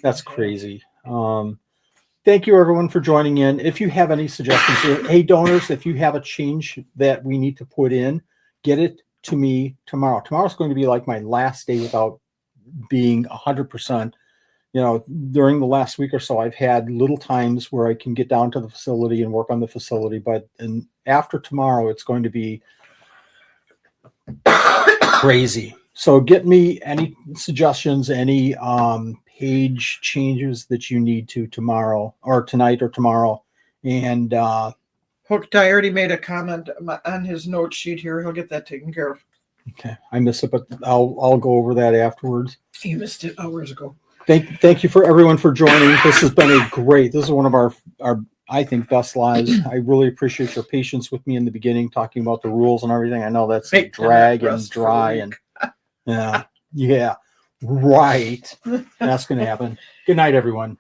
That's crazy. Thank you everyone for joining in. If you have any suggestions, hey donors, if you have a change that we need to put in, get it to me tomorrow. Tomorrow's going to be like my last day without being 100%. During the last week or so, I've had little times where I can get down to the facility and work on the facility. And after tomorrow, it's going to be crazy. So get me any suggestions, any page changes that you need to tomorrow or tonight or tomorrow. And Hooked, I already made a comment on his note sheet here. He'll get that taken care of. Okay, I missed it, but I'll go over that afterwards. You missed it hours ago. Thank you for everyone for joining. This has been this is one of our I think best lives. I really appreciate your patience with me in the beginning, talking about the rules and everything. I know that's a drag and dry and yeah, right. That's going to happen. Good night, everyone.